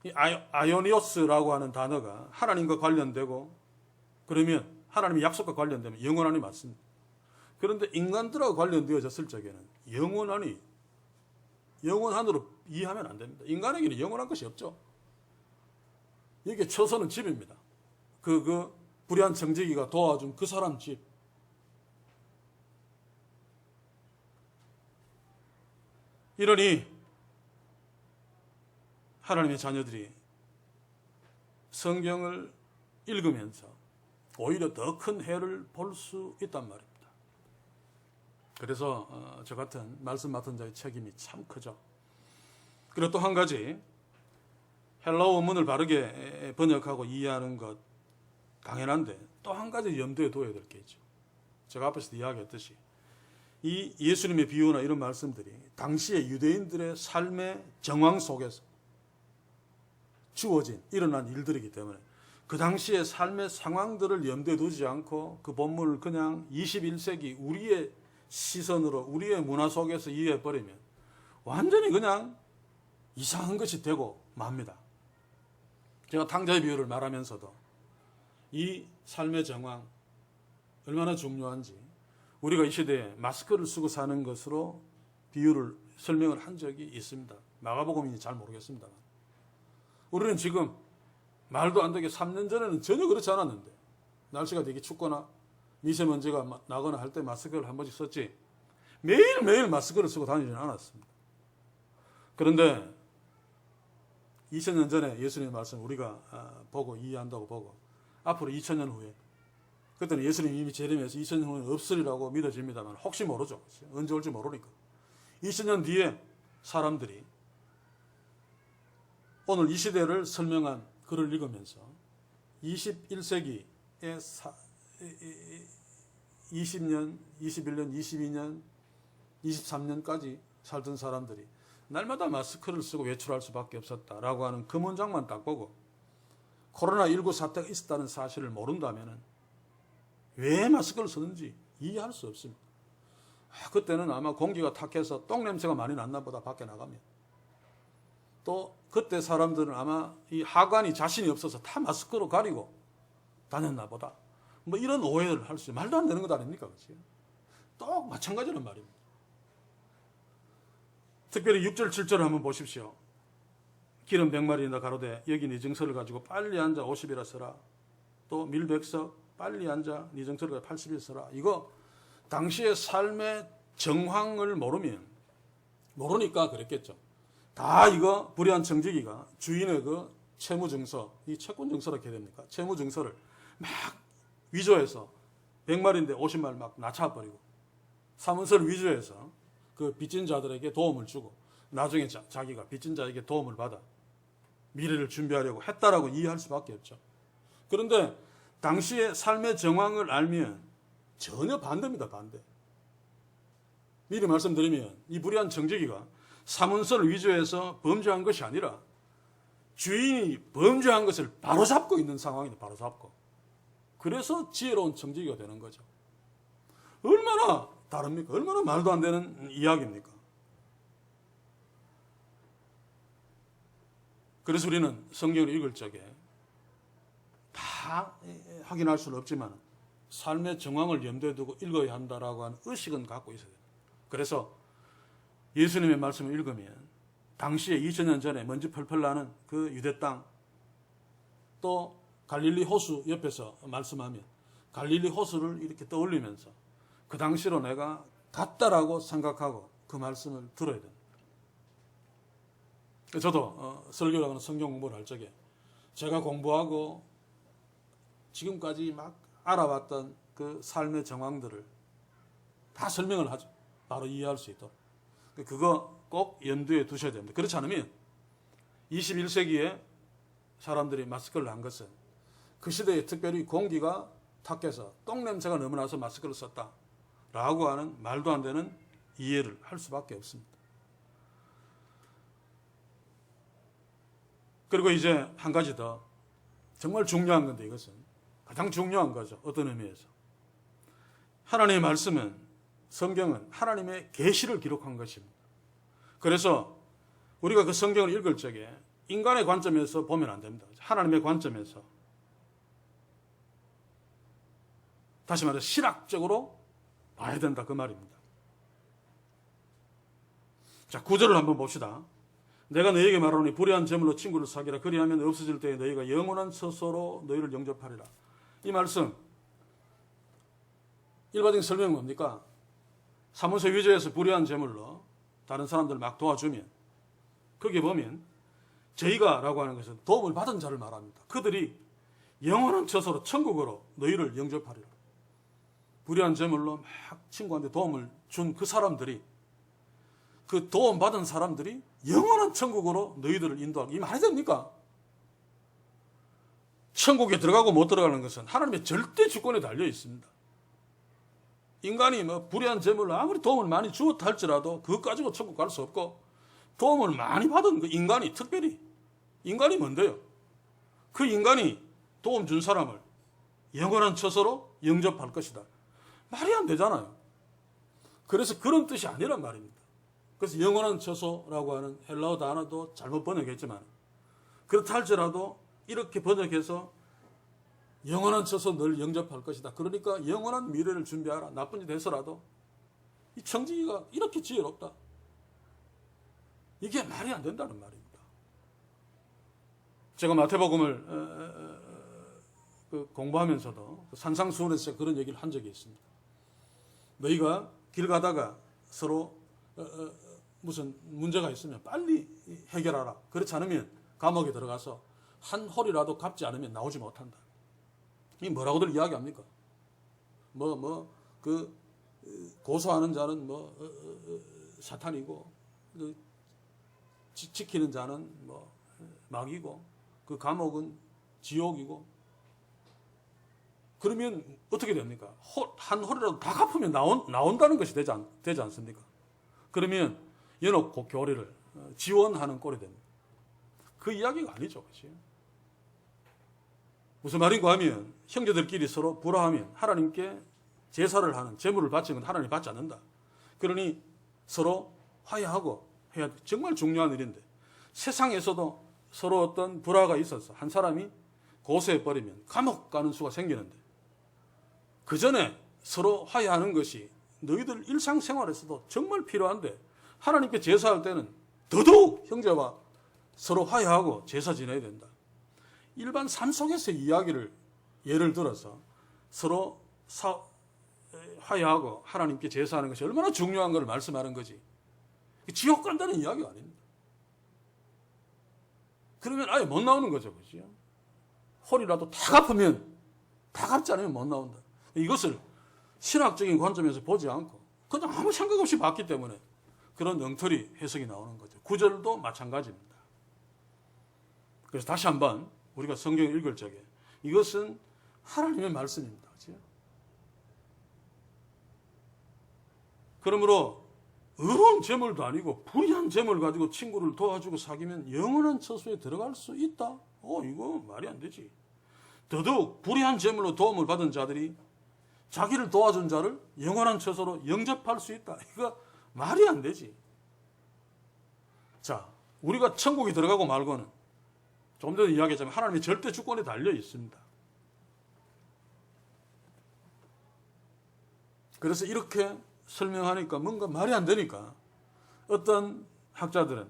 이 아이오니오스라고 하는 단어가 하나님과 관련되고 그러면 하나님의 약속과 관련되면 영원한이 맞습니다. 그런데 인간들하고 관련되어졌을 적에는 영원한으로 이해하면 안 됩니다. 인간에게는 영원한 것이 없죠. 여기에 처소는 집입니다. 그 불의한 청지기가 도와준 그 사람 집. 이러니 하나님의 자녀들이 성경을 읽으면서 오히려 더 큰 해를 볼 수 있단 말입니다. 그래서 저 같은 말씀 맡은 자의 책임이 참 크죠. 그리고 또 한 가지 헬라어 원문을 바르게 번역하고 이해하는 것 당연한데 또 한 가지 염두에 둬야 될 게 있죠. 제가 앞에서 이야기했듯이 이 예수님의 비유나 이런 말씀들이 당시의 유대인들의 삶의 정황 속에서 주어진 일어난 일들이기 때문에 그 당시의 삶의 상황들을 염두에 두지 않고 그 본문을 그냥 21세기 우리의 시선으로 우리의 문화 속에서 이해해버리면 완전히 그냥 이상한 것이 되고 맙니다. 제가 탕자의 비유를 말하면서도 이 삶의 정황 얼마나 중요한지 우리가 이 시대에 마스크를 쓰고 사는 것으로 비유를 설명을 한 적이 있습니다. 마가복음인지 잘 모르겠습니다만 우리는 지금 말도 안 되게 3년 전에는 전혀 그렇지 않았는데 날씨가 되게 춥거나 미세먼지가 나거나 할 때 마스크를 한 번씩 썼지 매일매일 마스크를 쓰고 다니지는 않았습니다. 그런데 2000년 전에 예수님의 말씀 우리가 보고 이해한다고 보고 앞으로 2000년 후에 그때는 예수님이 이미 재림해서 2000년 후에는 없으리라고 믿어집니다만 혹시 모르죠. 언제 올지 모르니까 2000년 뒤에 사람들이 오늘 이 시대를 설명한 글을 읽으면서 21세기에 20년, 21년, 22년, 23년까지 살던 사람들이 날마다 마스크를 쓰고 외출할 수밖에 없었다라고 하는 그 문장만 딱 보고 코로나19 사태가 있었다는 사실을 모른다면 왜 마스크를 쓰는지 이해할 수 없습니다. 그때는 아마 공기가 탁해서 똥 냄새가 많이 났나 보다 밖에 나가면. 또 그때 사람들은 아마 이 하관이 자신이 없어서 다 마스크로 가리고 다녔나 보다. 뭐 이런 오해를 할 수 있어요. 말도 안 되는 것 아닙니까? 그렇지? 또 마찬가지란 말입니다. 특별히 6절 7절을 한번 보십시오. 기름 100마리나 가로되 여기 네 증서를 가지고 빨리 앉아 50이라 써라. 또 밀백석 빨리 앉아 네 증서를 가지고 80일 써라. 이거 당시의 삶의 정황을 모르니까 그랬겠죠. 다 이거 불의한 청지기가 주인의 그 채무증서, 이 채권증서라고 해야 됩니까? 채무증서를 막 위조해서 100마리인데 50마리 막 낮춰버리고 사문서를 위조해서 그 빚진 자들에게 도움을 주고 나중에 자기가 빚진 자에게 도움을 받아 미래를 준비하려고 했다라고 이해할 수밖에 없죠. 그런데 당시의 삶의 정황을 알면 전혀 반대입니다. 반대. 미리 말씀드리면 이 불의한 청지기가 사문서를 위조해서 범죄한 것이 아니라 주인이 범죄한 것을 바로잡고 있는 상황이다. 바로잡고. 그래서 지혜로운 청지기가 되는 거죠. 얼마나 다릅니까? 얼마나 말도 안 되는 이야기입니까? 그래서 우리는 성경을 읽을 적에 다 확인할 수는 없지만 삶의 정황을 염두에 두고 읽어야 한다라고 하는 의식은 갖고 있어야 됩니다. 그래서 예수님의 말씀을 읽으면 당시에 2000년 전에 먼지 펄펄 나는 그 유대 땅, 또 갈릴리 호수 옆에서 말씀하면 갈릴리 호수를 이렇게 떠올리면서 그 당시로 내가 갔다라고 생각하고 그 말씀을 들어야 됩니다. 저도 설교라고 하는 성경 공부를 할 적에 제가 공부하고 지금까지 막 알아봤던 그 삶의 정황들을 다 설명을 하죠. 바로 이해할 수 있도록. 그거 꼭 염두에 두셔야 됩니다. 그렇지 않으면 21세기에 사람들이 마스크를 한 것은 그 시대에 특별히 공기가 탁해서 똥냄새가 너무 나서 마스크를 썼다라고 하는 말도 안 되는 이해를 할 수밖에 없습니다. 그리고 이제 한 가지 더 정말 중요한 건데 이것은 가장 중요한 거죠. 어떤 의미에서. 하나님의 말씀은 성경은 하나님의 계시를 기록한 것입니다. 그래서 우리가 그 성경을 읽을 적에 인간의 관점에서 보면 안 됩니다. 하나님의 관점에서. 다시 말해서 신학적으로 봐야 된다 그 말입니다. 자, 9절을 한번 봅시다. 내가 너희에게 말하노니 불의한 재물로 친구를 사귀라. 그리하면 없어질 때에 너희가 영원한 처소로 너희를 영접하리라. 이 말씀 일반적인 설명은 뭡니까? 사무소 위조해서 불의한 재물로 다른 사람들 막 도와주면 거기에 보면 저희가라고 하는 것은 도움을 받은 자를 말합니다. 그들이 영원한 처소로 천국으로 너희를 영접하리라. 불의한 재물로 막 친구한테 도움을 준 그 사람들이 그 도움받은 사람들이 영원한 천국으로 너희들을 인도하기. 이 말이 됩니까? 천국에 들어가고 못 들어가는 것은 하나님의 절대 주권에 달려 있습니다. 인간이 뭐 불의한 재물로 아무리 도움을 많이 주었다 할지라도 그것 가지고 천국 갈 수 없고 도움을 많이 받은 그 인간이 특별히 인간이 뭔데요? 그 인간이 도움 준 사람을 영원한 처소로 영접할 것이다. 말이 안 되잖아요. 그래서 그런 뜻이 아니란 말입니다. 그래서 영원한 처소라고 하는 헬라어 단어도 잘못 번역했지만 그렇다 할지라도 이렇게 번역해서 영원한 처소 널 영접할 것이다. 그러니까 영원한 미래를 준비하라. 나쁜 짓 해서라도 이 청지기가 이렇게 지혜롭다. 이게 말이 안 된다는 말입니다. 제가 마태복음을 공부하면서도 산상수훈에서 그런 얘기를 한 적이 있습니다. 너희가 길 가다가 서로 무슨 문제가 있으면 빨리 해결하라. 그렇지 않으면 감옥에 들어가서 한 홀이라도 갚지 않으면 나오지 못한다. 이 뭐라고들 이야기합니까? 고소하는 자는 사탄이고, 지키는 자는 마귀고, 그 감옥은 지옥이고. 그러면 어떻게 됩니까? 한 홀이라도 다 갚으면 나온다는 것이 되지 않습니까? 그러면 연옥 교리를 지원하는 꼴이 됩니다. 그 이야기가 아니죠. 그렇죠? 무슨 말인가 하면 형제들끼리 서로 불화하면 하나님께 제사를 하는 제물을 바치는 건 하나님이 받지 않는다. 그러니 서로 화해하고 해야 돼. 정말 중요한 일인데 세상에서도 서로 어떤 불화가 있어서 한 사람이 고소해버리면 감옥 가는 수가 생기는데 그 전에 서로 화해하는 것이 너희들 일상생활에서도 정말 필요한데 하나님께 제사할 때는 더더욱 형제와 서로 화해하고 제사 지내야 된다. 일반 삶 속에서의 이야기를 예를 들어서 서로 화해하고 하나님께 제사하는 것이 얼마나 중요한 걸 말씀하는 거지. 지옥 간다는 이야기가 아닙니다. 그러면 아예 못 나오는 거죠. 그죠? 홀이라도 다 갚으면 다 갚지 않으면 못 나온다. 이것을 신학적인 관점에서 보지 않고 그냥 아무 생각 없이 봤기 때문에 그런 엉터리 해석이 나오는 거죠. 구절도 마찬가지입니다. 그래서 다시 한번 우리가 성경을 읽을 적에 이것은 하나님의 말씀입니다. 그렇죠? 그러므로 의로운 재물도 아니고 불의한 재물 가지고 친구를 도와주고 사귀면 영원한 처소에 들어갈 수 있다. 이거 말이 안 되지. 더더욱 불의한 재물로 도움을 받은 자들이 자기를 도와준 자를 영원한 처소로 영접할 수 있다. 이거 말이 안 되지. 자, 우리가 천국에 들어가고 말고는 좀 전에 이야기했지만 하나님의 절대 주권에 달려 있습니다. 그래서 이렇게 설명하니까 뭔가 말이 안 되니까 어떤 학자들은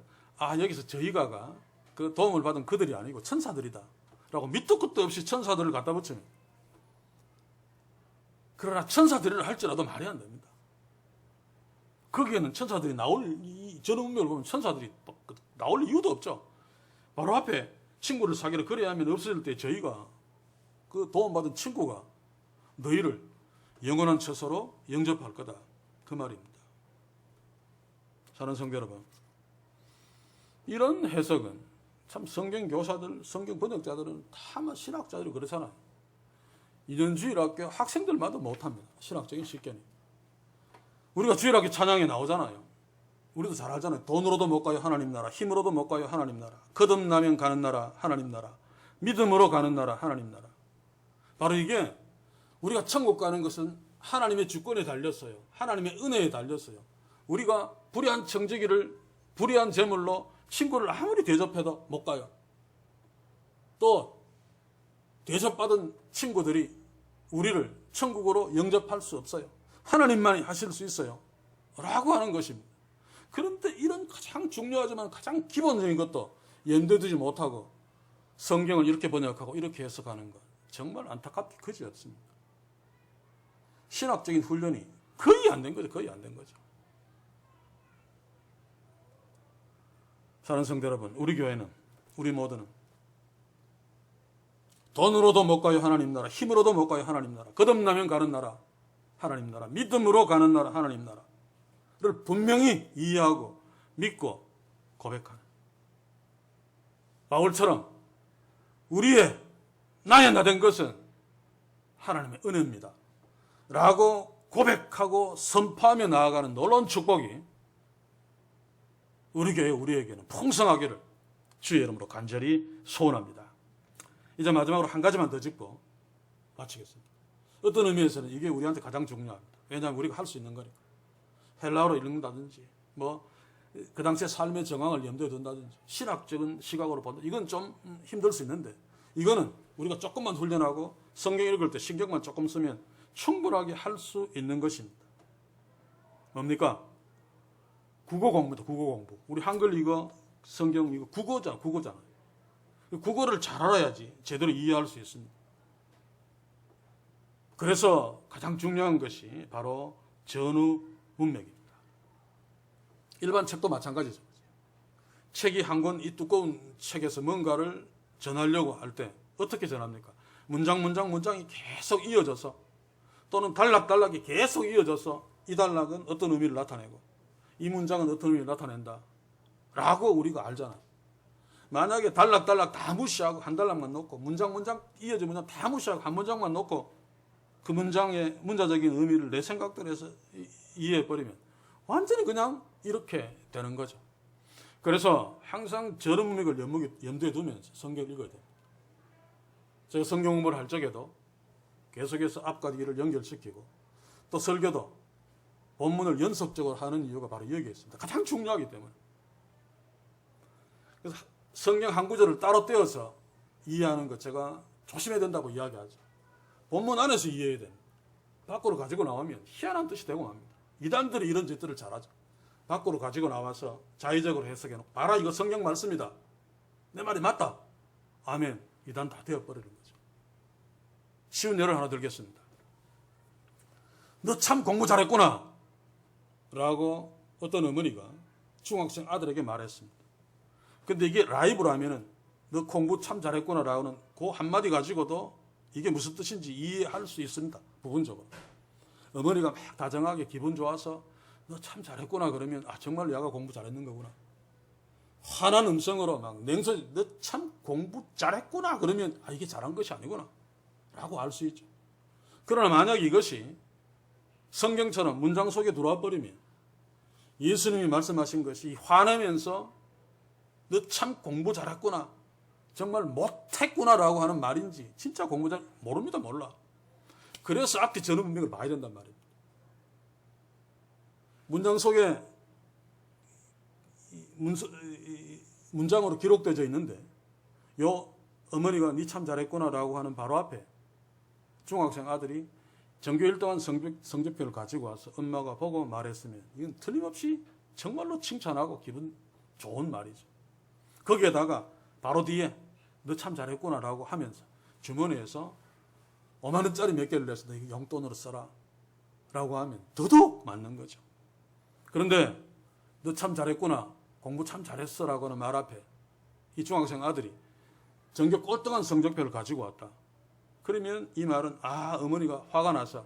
여기서 저희가가 그 도움을 받은 그들이 아니고 천사들이다 라고 밑도 끝도 없이 천사들을 갖다 붙이면 그러나 천사들이라 할지라도 말이 안 됩니다. 거기에는 천사들이 저런 운명을 보면 천사들이 나올 이유도 없죠. 바로 앞에 친구를 사귀라 그래야 하면 없어질 때 저희가 그 도움받은 친구가 너희를 영원한 처소로 영접할 거다. 그 말입니다. 사랑하는 성도 여러분, 이런 해석은 참 성경 교사들, 성경 번역자들은 다 신학자들이 그렇잖아요. 이전주일학교 학생들마다 못합니다. 신학적인 실견이. 우리가 주일학교 찬양에 나오잖아요. 우리도 잘 알잖아요. 돈으로도 못 가요 하나님 나라, 힘으로도 못 가요 하나님 나라, 거듭나면 가는 나라 하나님 나라, 믿음으로 가는 나라 하나님 나라. 바로 이게 우리가 천국 가는 것은 하나님의 주권에 달렸어요. 하나님의 은혜에 달렸어요. 우리가 불의한 청지기를 불의한 제물로 친구를 아무리 대접해도 못 가요. 또 대접받은 친구들이 우리를 천국으로 영접할 수 없어요. 하나님만이 하실 수 있어요. 라고 하는 것입니다. 그런데 이런 가장 중요하지만 가장 기본적인 것도 염두에 못하고 성경을 이렇게 번역하고 이렇게 해석하는 것 정말 안타깝게 그지없습니다. 신학적인 훈련이 거의 안 된 거죠. 거의 안 된 거죠. 사랑하는 성도 여러분, 우리 교회는, 우리 모두는 돈으로도 못 가요 하나님 나라, 힘으로도 못 가요 하나님 나라, 거듭나면 가는 나라 하나님 나라, 믿음으로 가는 나라 하나님 나라를 분명히 이해하고 믿고 고백하는 바울처럼 우리의 나의 나 된 것은 하나님의 은혜입니다 라고 고백하고 선포하며 나아가는 놀라운 축복이 우리 교회 우리에게는 풍성하기를 주의 이름으로 간절히 소원합니다. 이제 마지막으로 한 가지만 더 짚고 마치겠습니다. 어떤 의미에서는 이게 우리한테 가장 중요합니다. 왜냐하면 우리가 할 수 있는 거니까. 헬라어로 읽는다든지 그 당시의 삶의 정황을 염두에 둔다든지 신학적인 시각으로 본다. 이건 좀 힘들 수 있는데 이거는 우리가 조금만 훈련하고 성경 읽을 때 신경만 조금 쓰면 충분하게 할 수 있는 것입니다. 뭡니까? 국어 공부다. 국어 공부. 우리 한글 이거 성경 이거 국어잖아요. 국어를 잘 알아야지 제대로 이해할 수 있습니다. 그래서 가장 중요한 것이 바로 전후 문맥입니다. 일반 책도 마찬가지죠. 책이 한 권 이 두꺼운 책에서 뭔가를 전하려고 할 때 어떻게 전합니까? 문장이 계속 이어져서 또는 단락이 계속 이어져서 이 단락은 어떤 의미를 나타내고 이 문장은 어떤 의미를 나타낸다 라고 우리가 알잖아요. 만약에 단락 다 무시하고 한 단락만 놓고 문장 이어진 문장 다 무시하고 한 문장만 놓고 그 문장의 문자적인 의미를 내 생각대로 해서 이해해버리면 완전히 그냥 이렇게 되는 거죠. 그래서 항상 저런 문맥을 염두에 두면서 성경을 읽어야 돼요. 제가 성경 공부를 할 적에도 계속해서 앞과 뒤를 연결시키고 또 설교도 본문을 연속적으로 하는 이유가 바로 여기에 있습니다. 가장 중요하기 때문에. 그래서 성경 한 구절을 따로 떼어서 이해하는 것 제가 조심해야 된다고 이야기하죠. 본문 안에서 이해해야 됩니다. 밖으로 가지고 나오면 희한한 뜻이 되고 맙니다. 이단들이 이런 짓들을 잘하죠. 밖으로 가지고 나와서 자의적으로 해석해놓고 봐라 이거 성경 말씀이다. 내 말이 맞다. 아멘. 이단 다 되어버리는 거죠. 쉬운 예를 하나 들겠습니다. 너 참 공부 잘했구나 라고 어떤 어머니가 중학생 아들에게 말했습니다. 근데 이게 라이브로 하면은 너 공부 참 잘했구나 라고는 그 한마디 가지고도 이게 무슨 뜻인지 이해할 수 있습니다. 부분적으로. 어머니가 막 다정하게 기분 좋아서 너 참 잘했구나 그러면 아 정말 얘가 공부 잘했는 거구나. 환한 음성으로 막 냉소리 너 참 공부 잘했구나 그러면 아 이게 잘한 것이 아니구나 라고 알 수 있죠. 그러나 만약 이것이 성경처럼 문장 속에 들어와 버리면 예수님이 말씀하신 것이 화내면서 너 참 공부 잘했구나 정말 못했구나 라고 하는 말인지 진짜 공부 잘 모릅니다. 몰라. 그래서 앞뒤 전후 문맥을 봐야 된단 말입니다. 문장 속에 문장으로 기록되어 있는데 요 어머니가 니 참 잘했구나 라고 하는 바로 앞에 중학생 아들이 전교 1등한 성적표를 가지고 와서 엄마가 보고 말했으면 이건 틀림없이 정말로 칭찬하고 기분 좋은 말이죠. 거기에다가 바로 뒤에 너 참 잘했구나 라고 하면서 주머니에서 5만 원짜리 몇 개를 내서 너 이거 용돈으로 써라 라고 하면 더더욱 맞는 거죠. 그런데 너 참 잘했구나 공부 참 잘했어 라고 하는 말 앞에 이 중학생 아들이 전교 꼴등한 성적표를 가지고 왔다. 그러면 이 말은 아 어머니가 화가 나서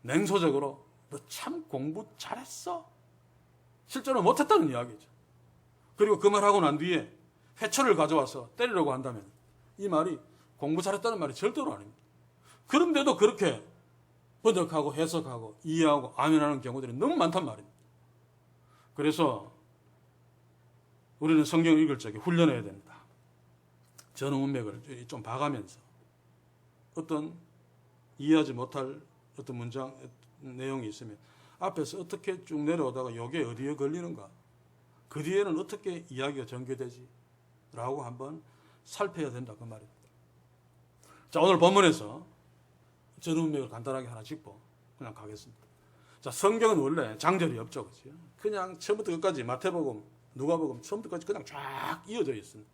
냉소적으로 너 참 공부 잘했어 실제로 못했다는 이야기죠. 그리고 그 말하고 난 뒤에 회초를 가져와서 때리려고 한다면 이 말이 공부 잘했다는 말이 절대로 아닙니다. 그런데도 그렇게 번역하고 해석하고 이해하고 아멘하는 경우들이 너무 많단 말입니다. 그래서 우리는 성경을 읽을 적에 훈련해야 됩니다. 전후 문맥을 좀 봐가면서 어떤 이해하지 못할 어떤 문장 내용이 있으면 앞에서 어떻게 쭉 내려오다가 이게 어디에 걸리는가 그 뒤에는 어떻게 이야기가 전개되지 라고 한번 살펴야 된다 그 말입니다. 자 오늘 본문에서 전후 문맥을 간단하게 하나 짚고 그냥 가겠습니다. 자 성경은 원래 장절이 없죠. 그렇죠? 그냥 처음부터 끝까지 마태복음 누가복음 처음부터 끝까지 그냥 쫙 이어져 있습니다.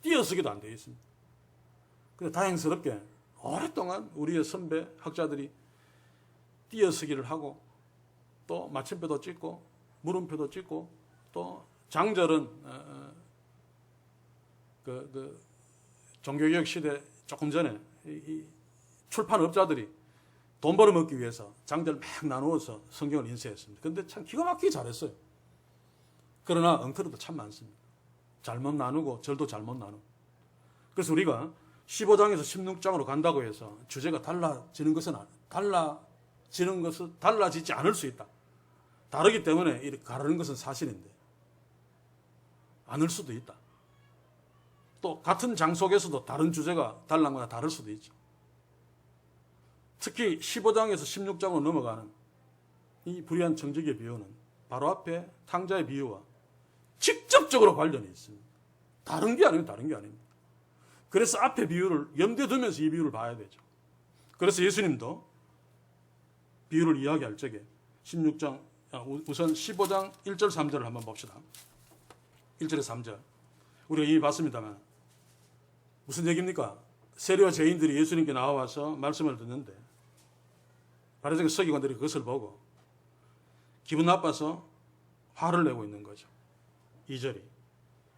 띄어쓰기도 안 되어 있습니다. 근데 다행스럽게 오랫동안 우리의 선배 학자들이 띄어쓰기를 하고 또 마침표도 찍고 물음표도 찍고 또 장절은 종교개혁 시대 조금 전에 이 출판업자들이 돈 벌어먹기 위해서 장절 막 나누어서 성경을 인쇄했습니다. 그런데 참 기가 막히게 잘했어요. 그러나 엉터리도 참 많습니다. 잘못 나누고 절도 잘못 나누고. 그래서 우리가 15장에서 16장으로 간다고 해서 주제가 달라지는 것은 달라지지 않을 수 있다. 다르기 때문에 이렇게 가르는 것은 사실인데 않을 수도 있다. 또 같은 장 속에서도 다른 주제가 달라거나 다를 수도 있죠. 특히 15장에서 16장으로 넘어가는 이 불의한 청지기의 비유는 바로 앞에 탕자의 비유와 직접적으로 관련이 있습니다. 다른 게 아닙니다. 그래서 앞에 비유를 염두에 두면서 이 비유를 봐야 되죠. 그래서 예수님도 비유를 이야기할 적에 우선 15장 1절 3절을 한번 봅시다. 1절에 3절. 우리가 이미 봤습니다만 무슨 얘기입니까? 세리와 죄인들이 예수님께 나와서 말씀을 듣는데 바리새인 서기관들이 그것을 보고 기분 나빠서 화를 내고 있는 거죠. 2절이.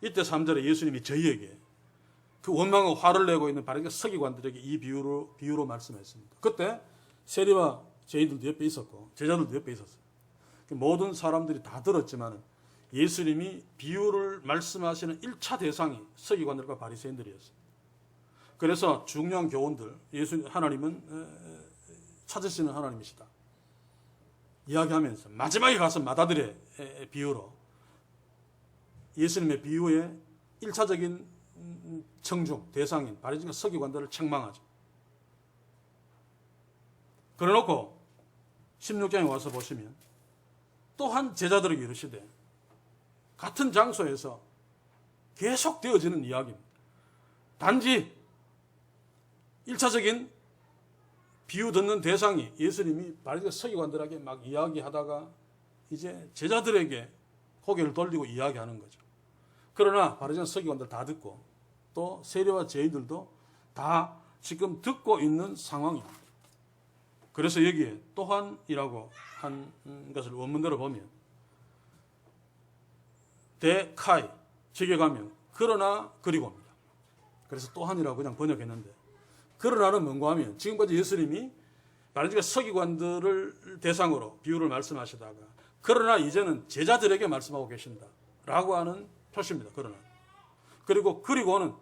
이때 3절에 예수님이 저희에게 그 원망하고 화를 내고 있는 바리새인 서기관들에게 이 비유로 말씀했습니다. 그때 세리와 죄인들도 옆에 있었고 제자들도 옆에 있었어요. 모든 사람들이 다 들었지만 예수님이 비유를 말씀하시는 1차 대상이 서기관들과 바리새인들이었습니다. 그래서 중요한 교훈들, 하나님은 찾으시는 하나님이시다 이야기하면서 마지막에 가서 마다들의 비유로 예수님의 비유의 1차적인 청중, 대상인 바리새인과 서기관들을 책망하죠. 그래놓고 16장에 와서 보시면 또한 제자들에게 이르시되 같은 장소에서 계속 되어지는 이야기입니다. 단지 1차적인 비유 듣는 대상이 예수님이 바리새인과 서기관들에게 막 이야기하다가 이제 제자들에게 고개를 돌리고 이야기하는 거죠. 그러나 바리새인 서기관들 다 듣고 또 세리와 죄인들도 다 지금 듣고 있는 상황입니다. 그래서 여기에 또한이라고 한 것을 원문대로 보면 데카이 직역하면 그러나 그리고입니다. 그래서 또한이라고 그냥 번역했는데 그러나는 뭔가 하면 지금까지 예수님이 바리새인과 서기관들을 대상으로 비유를 말씀하시다가 그러나 이제는 제자들에게 말씀하고 계신다라고 하는 표시입니다. 그러나 그리고 그리고는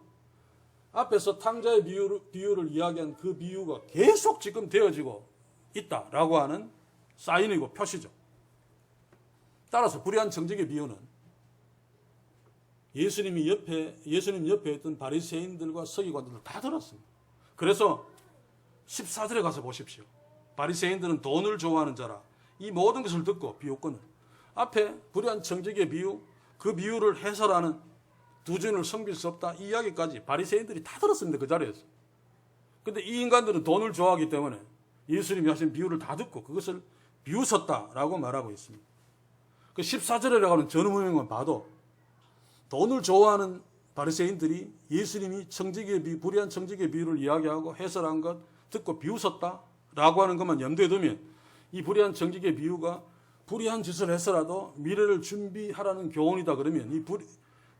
앞에서 탕자의 비유를 이야기한 그 비유가 계속 지금 되어지고 있다라고 하는 사인이고 표시죠. 따라서 불의한 정직의 비유는 예수님 옆에 있던 바리새인들과 서기관들을 다 들었습니다. 그래서 14절에 가서 보십시오. 바리새인들은 돈을 좋아하는 자라 이 모든 것을 듣고 비유권을 앞에 불의한 정직의 비유 그 비유를 해설하는 두 주인을 섬길 수 없다 이 이야기까지 바리새인들이 다 들었습니다. 그 자리에서. 근데 이 인간들은 돈을 좋아하기 때문에 예수님이 하신 비유를 다 듣고 그것을 비웃었다라고 말하고 있습니다. 그 14절이라고 하는 전후문만 봐도 돈을 좋아하는 바리새인들이 예수님이 불의한 정직의 비유를 이야기하고 해설한 것 듣고 비웃었다라고 하는 것만 염두에 두면 이 불의한 정직의 비유가 불의한 짓을 해서라도 미래를 준비하라는 교훈이다 그러면 이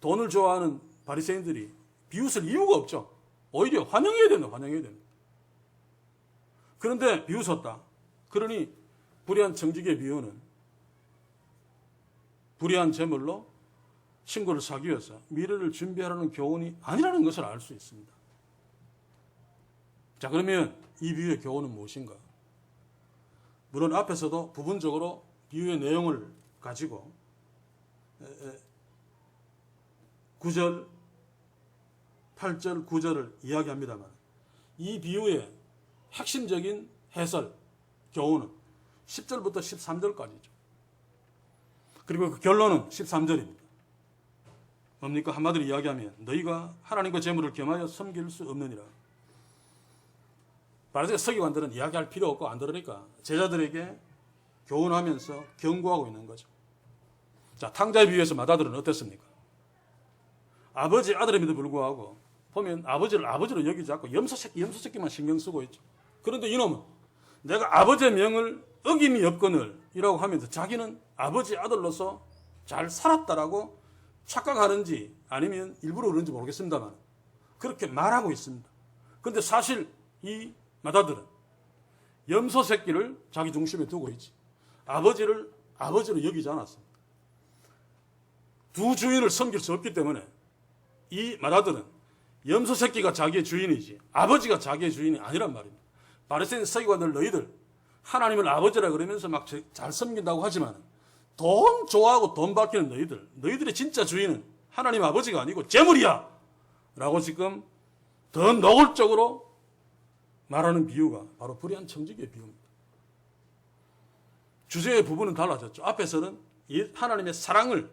돈을 좋아하는 바리새인들이 비웃을 이유가 없죠. 오히려 환영해야 됩니다. 그런데 비웃었다. 그러니 불의한 정직의 비유는 불의한 재물로 친구를 사기 위해서 미래를 준비하라는 교훈이 아니라는 것을 알 수 있습니다. 자, 그러면 이 비유의 교훈은 무엇인가? 물론 앞에서도 부분적으로 비유의 내용을 가지고 9절, 8절, 9절을 이야기합니다만 이 비유의 핵심적인 해설, 교훈은 10절부터 13절까지죠. 그리고 그 결론은 13절입니다. 뭡니까? 한마디로 이야기하면 너희가 하나님과 재물을 겸하여 섬길 수 없느니라. 바리새인 서기관들은 이야기할 필요 없고 안 들으니까 제자들에게 교훈하면서 경고하고 있는 거죠. 자, 탕자의 비유에서 맏아들은 어땠습니까? 아버지 아들임에도 불구하고 보면 아버지를 아버지로 여기지 않고 염소새끼만 신경 쓰고 있죠. 그런데 이놈은 내가 아버지의 명을 어김이 없거늘 이라고 하면서 자기는 아버지 아들로서 잘 살았다라고 착각하는지 아니면 일부러 그런지 모르겠습니다만 그렇게 말하고 있습니다. 그런데 사실 이 맏아들은 염소 새끼를 자기 중심에 두고 있지 아버지를 아버지로 여기지 않았습니다. 두 주인을 섬길 수 없기 때문에 이 맏아들은 염소 새끼가 자기의 주인이지 아버지가 자기의 주인이 아니란 말입니다. 바리새인 서기관들 너희들 하나님을 아버지라 그러면서 막 잘 섬긴다고 하지만 돈 좋아하고 돈 받기는 너희들의 진짜 주인은 하나님 아버지가 아니고 재물이야 라고 지금 더 노골적으로 말하는 비유가 바로 불의한 정직의 비유입니다. 주제의 부분은 달라졌죠. 앞에서는 하나님의 사랑을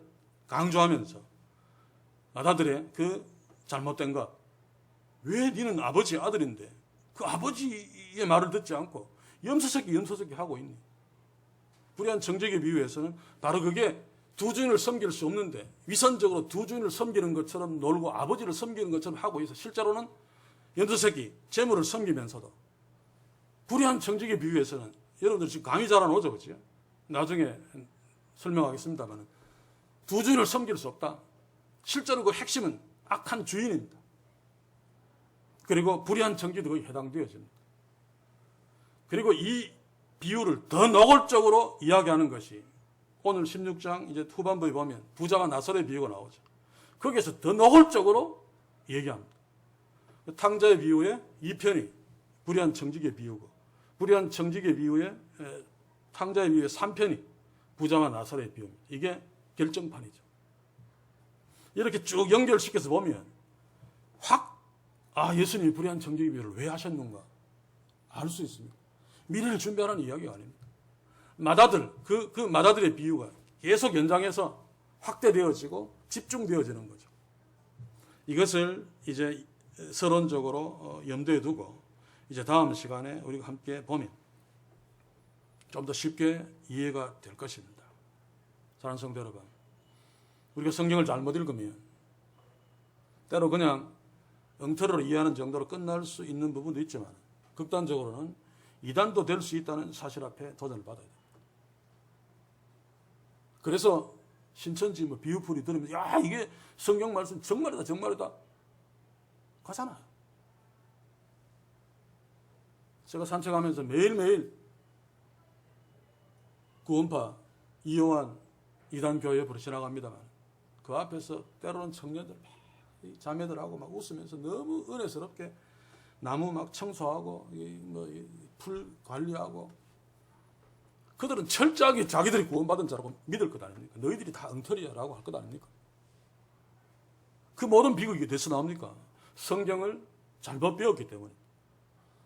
강조하면서 맏아들의 그 잘못된 것, 왜 니는 아버지 아들인데 그 아버지의 말을 듣지 않고 염소새끼 하고 있니? 불의한 정직의 비유에서는 바로 그게 두 주인을 섬길 수 없는데 위선적으로 두 주인을 섬기는 것처럼 놀고 아버지를 섬기는 것처럼 하고 있어. 실제로는 염소새끼 재물을 섬기면서도 불의한 정직의 비유에서는 여러분들 지금 감이 잘 안 오죠, 그렇죠? 나중에 설명하겠습니다만 두 주인을 섬길 수 없다. 실제로 그 핵심은 악한 주인입니다. 그리고 불의한 정직도 거기에 해당되어집니다. 그리고 이 비유를 더 노골적으로 이야기하는 것이 오늘 16장 이제 후반부에 보면 부자와 나설의 비유가 나오죠. 거기에서 더 노골적으로 얘기합니다. 탕자의 비유의 2편이 불의한 정직의 비유고 불의한 정직의 비유의 탕자의 비유의 3편이 부자와 나설의 비유입니다. 이게 결정판이죠. 이렇게 쭉 연결시켜서 보면 확 예수님이 불의한 청지기 비유를 왜 하셨는가 알 수 있습니다. 미래를 준비하라는 이야기가 아닙니다. 맏아들, 그 맏아들의 비유가 계속 연장해서 확대되어지고 집중되어지는 거죠. 이것을 이제 서론적으로 염두에 두고 이제 다음 시간에 우리가 함께 보면 좀 더 쉽게 이해가 될 것입니다. 사랑하는 성도 여러분, 우리가 성경을 잘못 읽으면 때로 그냥 엉터리로 이해하는 정도로 끝날 수 있는 부분도 있지만 극단적으로는 이단도 될 수 있다는 사실 앞에 도전을 받아야 됩니다. 그래서 신천지 비유풀이 들으면 야 이게 성경 말씀 정말이다 정말이다 가잖아요. 제가 산책하면서 매일매일 구원파 이요한 이단교회 옆으로 지나갑니다만 그 앞에서 때로는 청년들 자매들하고 막 웃으면서 너무 은혜스럽게 나무 막 청소하고 풀 관리하고 그들은 철저하게 자기들이 구원받은 자라고 믿을 것 아닙니까? 너희들이 다 엉터리야라고 할 것 아닙니까? 그 모든 비극이 어디서 나옵니까? 성경을 잘못 배웠기 때문에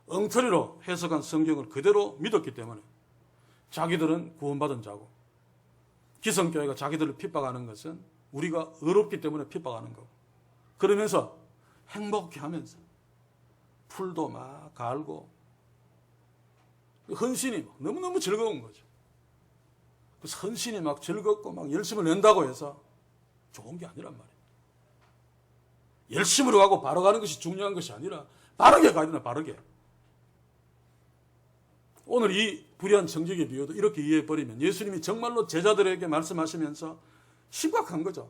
엉터리로 해석한 성경을 그대로 믿었기 때문에 자기들은 구원받은 자고 기성교회가 자기들을 핍박하는 것은 우리가 어렵기 때문에 핍박하는 거고 그러면서 행복해하면서 풀도 막 갈고 헌신이 너무너무 즐거운 거죠. 그래서 헌신이 막 즐겁고 막 열심을 낸다고 해서 좋은 게 아니란 말이에요. 열심으로 가고 바로 가는 것이 중요한 것이 아니라 바르게 가야 된다. 바르게. 오늘 이 불의한 청지기의 비유도 이렇게 이해해버리면 예수님이 정말로 제자들에게 말씀하시면서 심각한 거죠.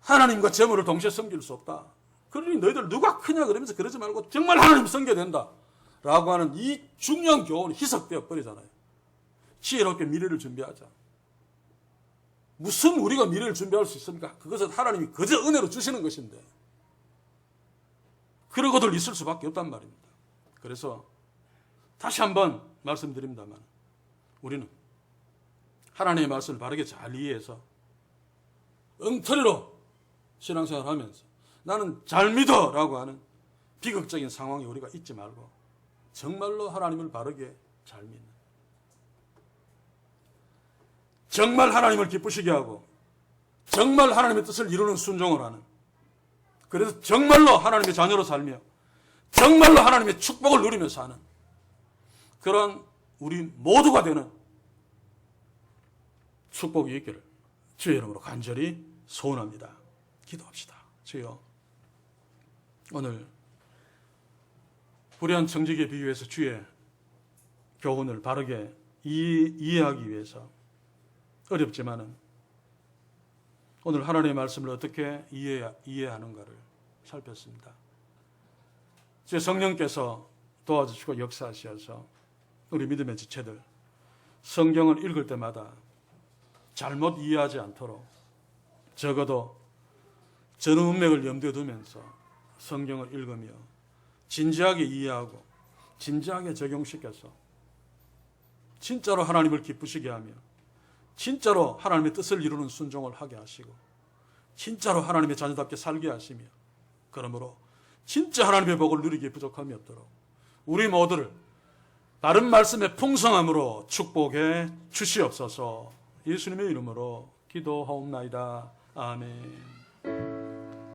하나님과 재물을 동시에 섬길 수 없다. 그러니 너희들 누가 크냐 그러면서 그러지 말고 정말 하나님 섬겨야 된다. 라고 하는 이 중요한 교훈이 희석되어 버리잖아요. 지혜롭게 미래를 준비하자. 무슨 우리가 미래를 준비할 수 있습니까? 그것은 하나님이 그저 은혜로 주시는 것인데 그러고들 있을 수밖에 없단 말입니다. 그래서 다시 한번 말씀드립니다만 우리는 하나님의 말씀을 바르게 잘 이해해서 엉터리로 신앙생활을 하면서 나는 잘 믿어 라고 하는 비극적인 상황에 우리가 있지 말고 정말로 하나님을 바르게 잘 믿는 정말 하나님을 기쁘시게 하고 정말 하나님의 뜻을 이루는 순종을 하는 그래서 정말로 하나님의 자녀로 살며 정말로 하나님의 축복을 누리며 사는 그런 우리 모두가 되는 축복이 있기를 주의 이름으로 간절히 소원합니다. 기도합시다. 주여, 오늘 불의한 청지기에 비유해서 주의 교훈을 바르게 이해하기 위해서 어렵지만은 오늘 하나님의 말씀을 어떻게 이해하는가를 살폈습니다. 주의 성령께서 도와주시고 역사하셔서 우리 믿음의 지체들 성경을 읽을 때마다 잘못 이해하지 않도록 적어도 전후 문맥을 염두에 두면서 성경을 읽으며 진지하게 이해하고 진지하게 적용시켜서 진짜로 하나님을 기쁘시게 하며 진짜로 하나님의 뜻을 이루는 순종을 하게 하시고 진짜로 하나님의 자녀답게 살게 하시며 그러므로 진짜 하나님의 복을 누리기에 부족함이 없도록 우리 모두를 바른 말씀의 풍성함으로 축복해 주시옵소서. 예수님의 이름으로 기도하옵나이다. 아멘.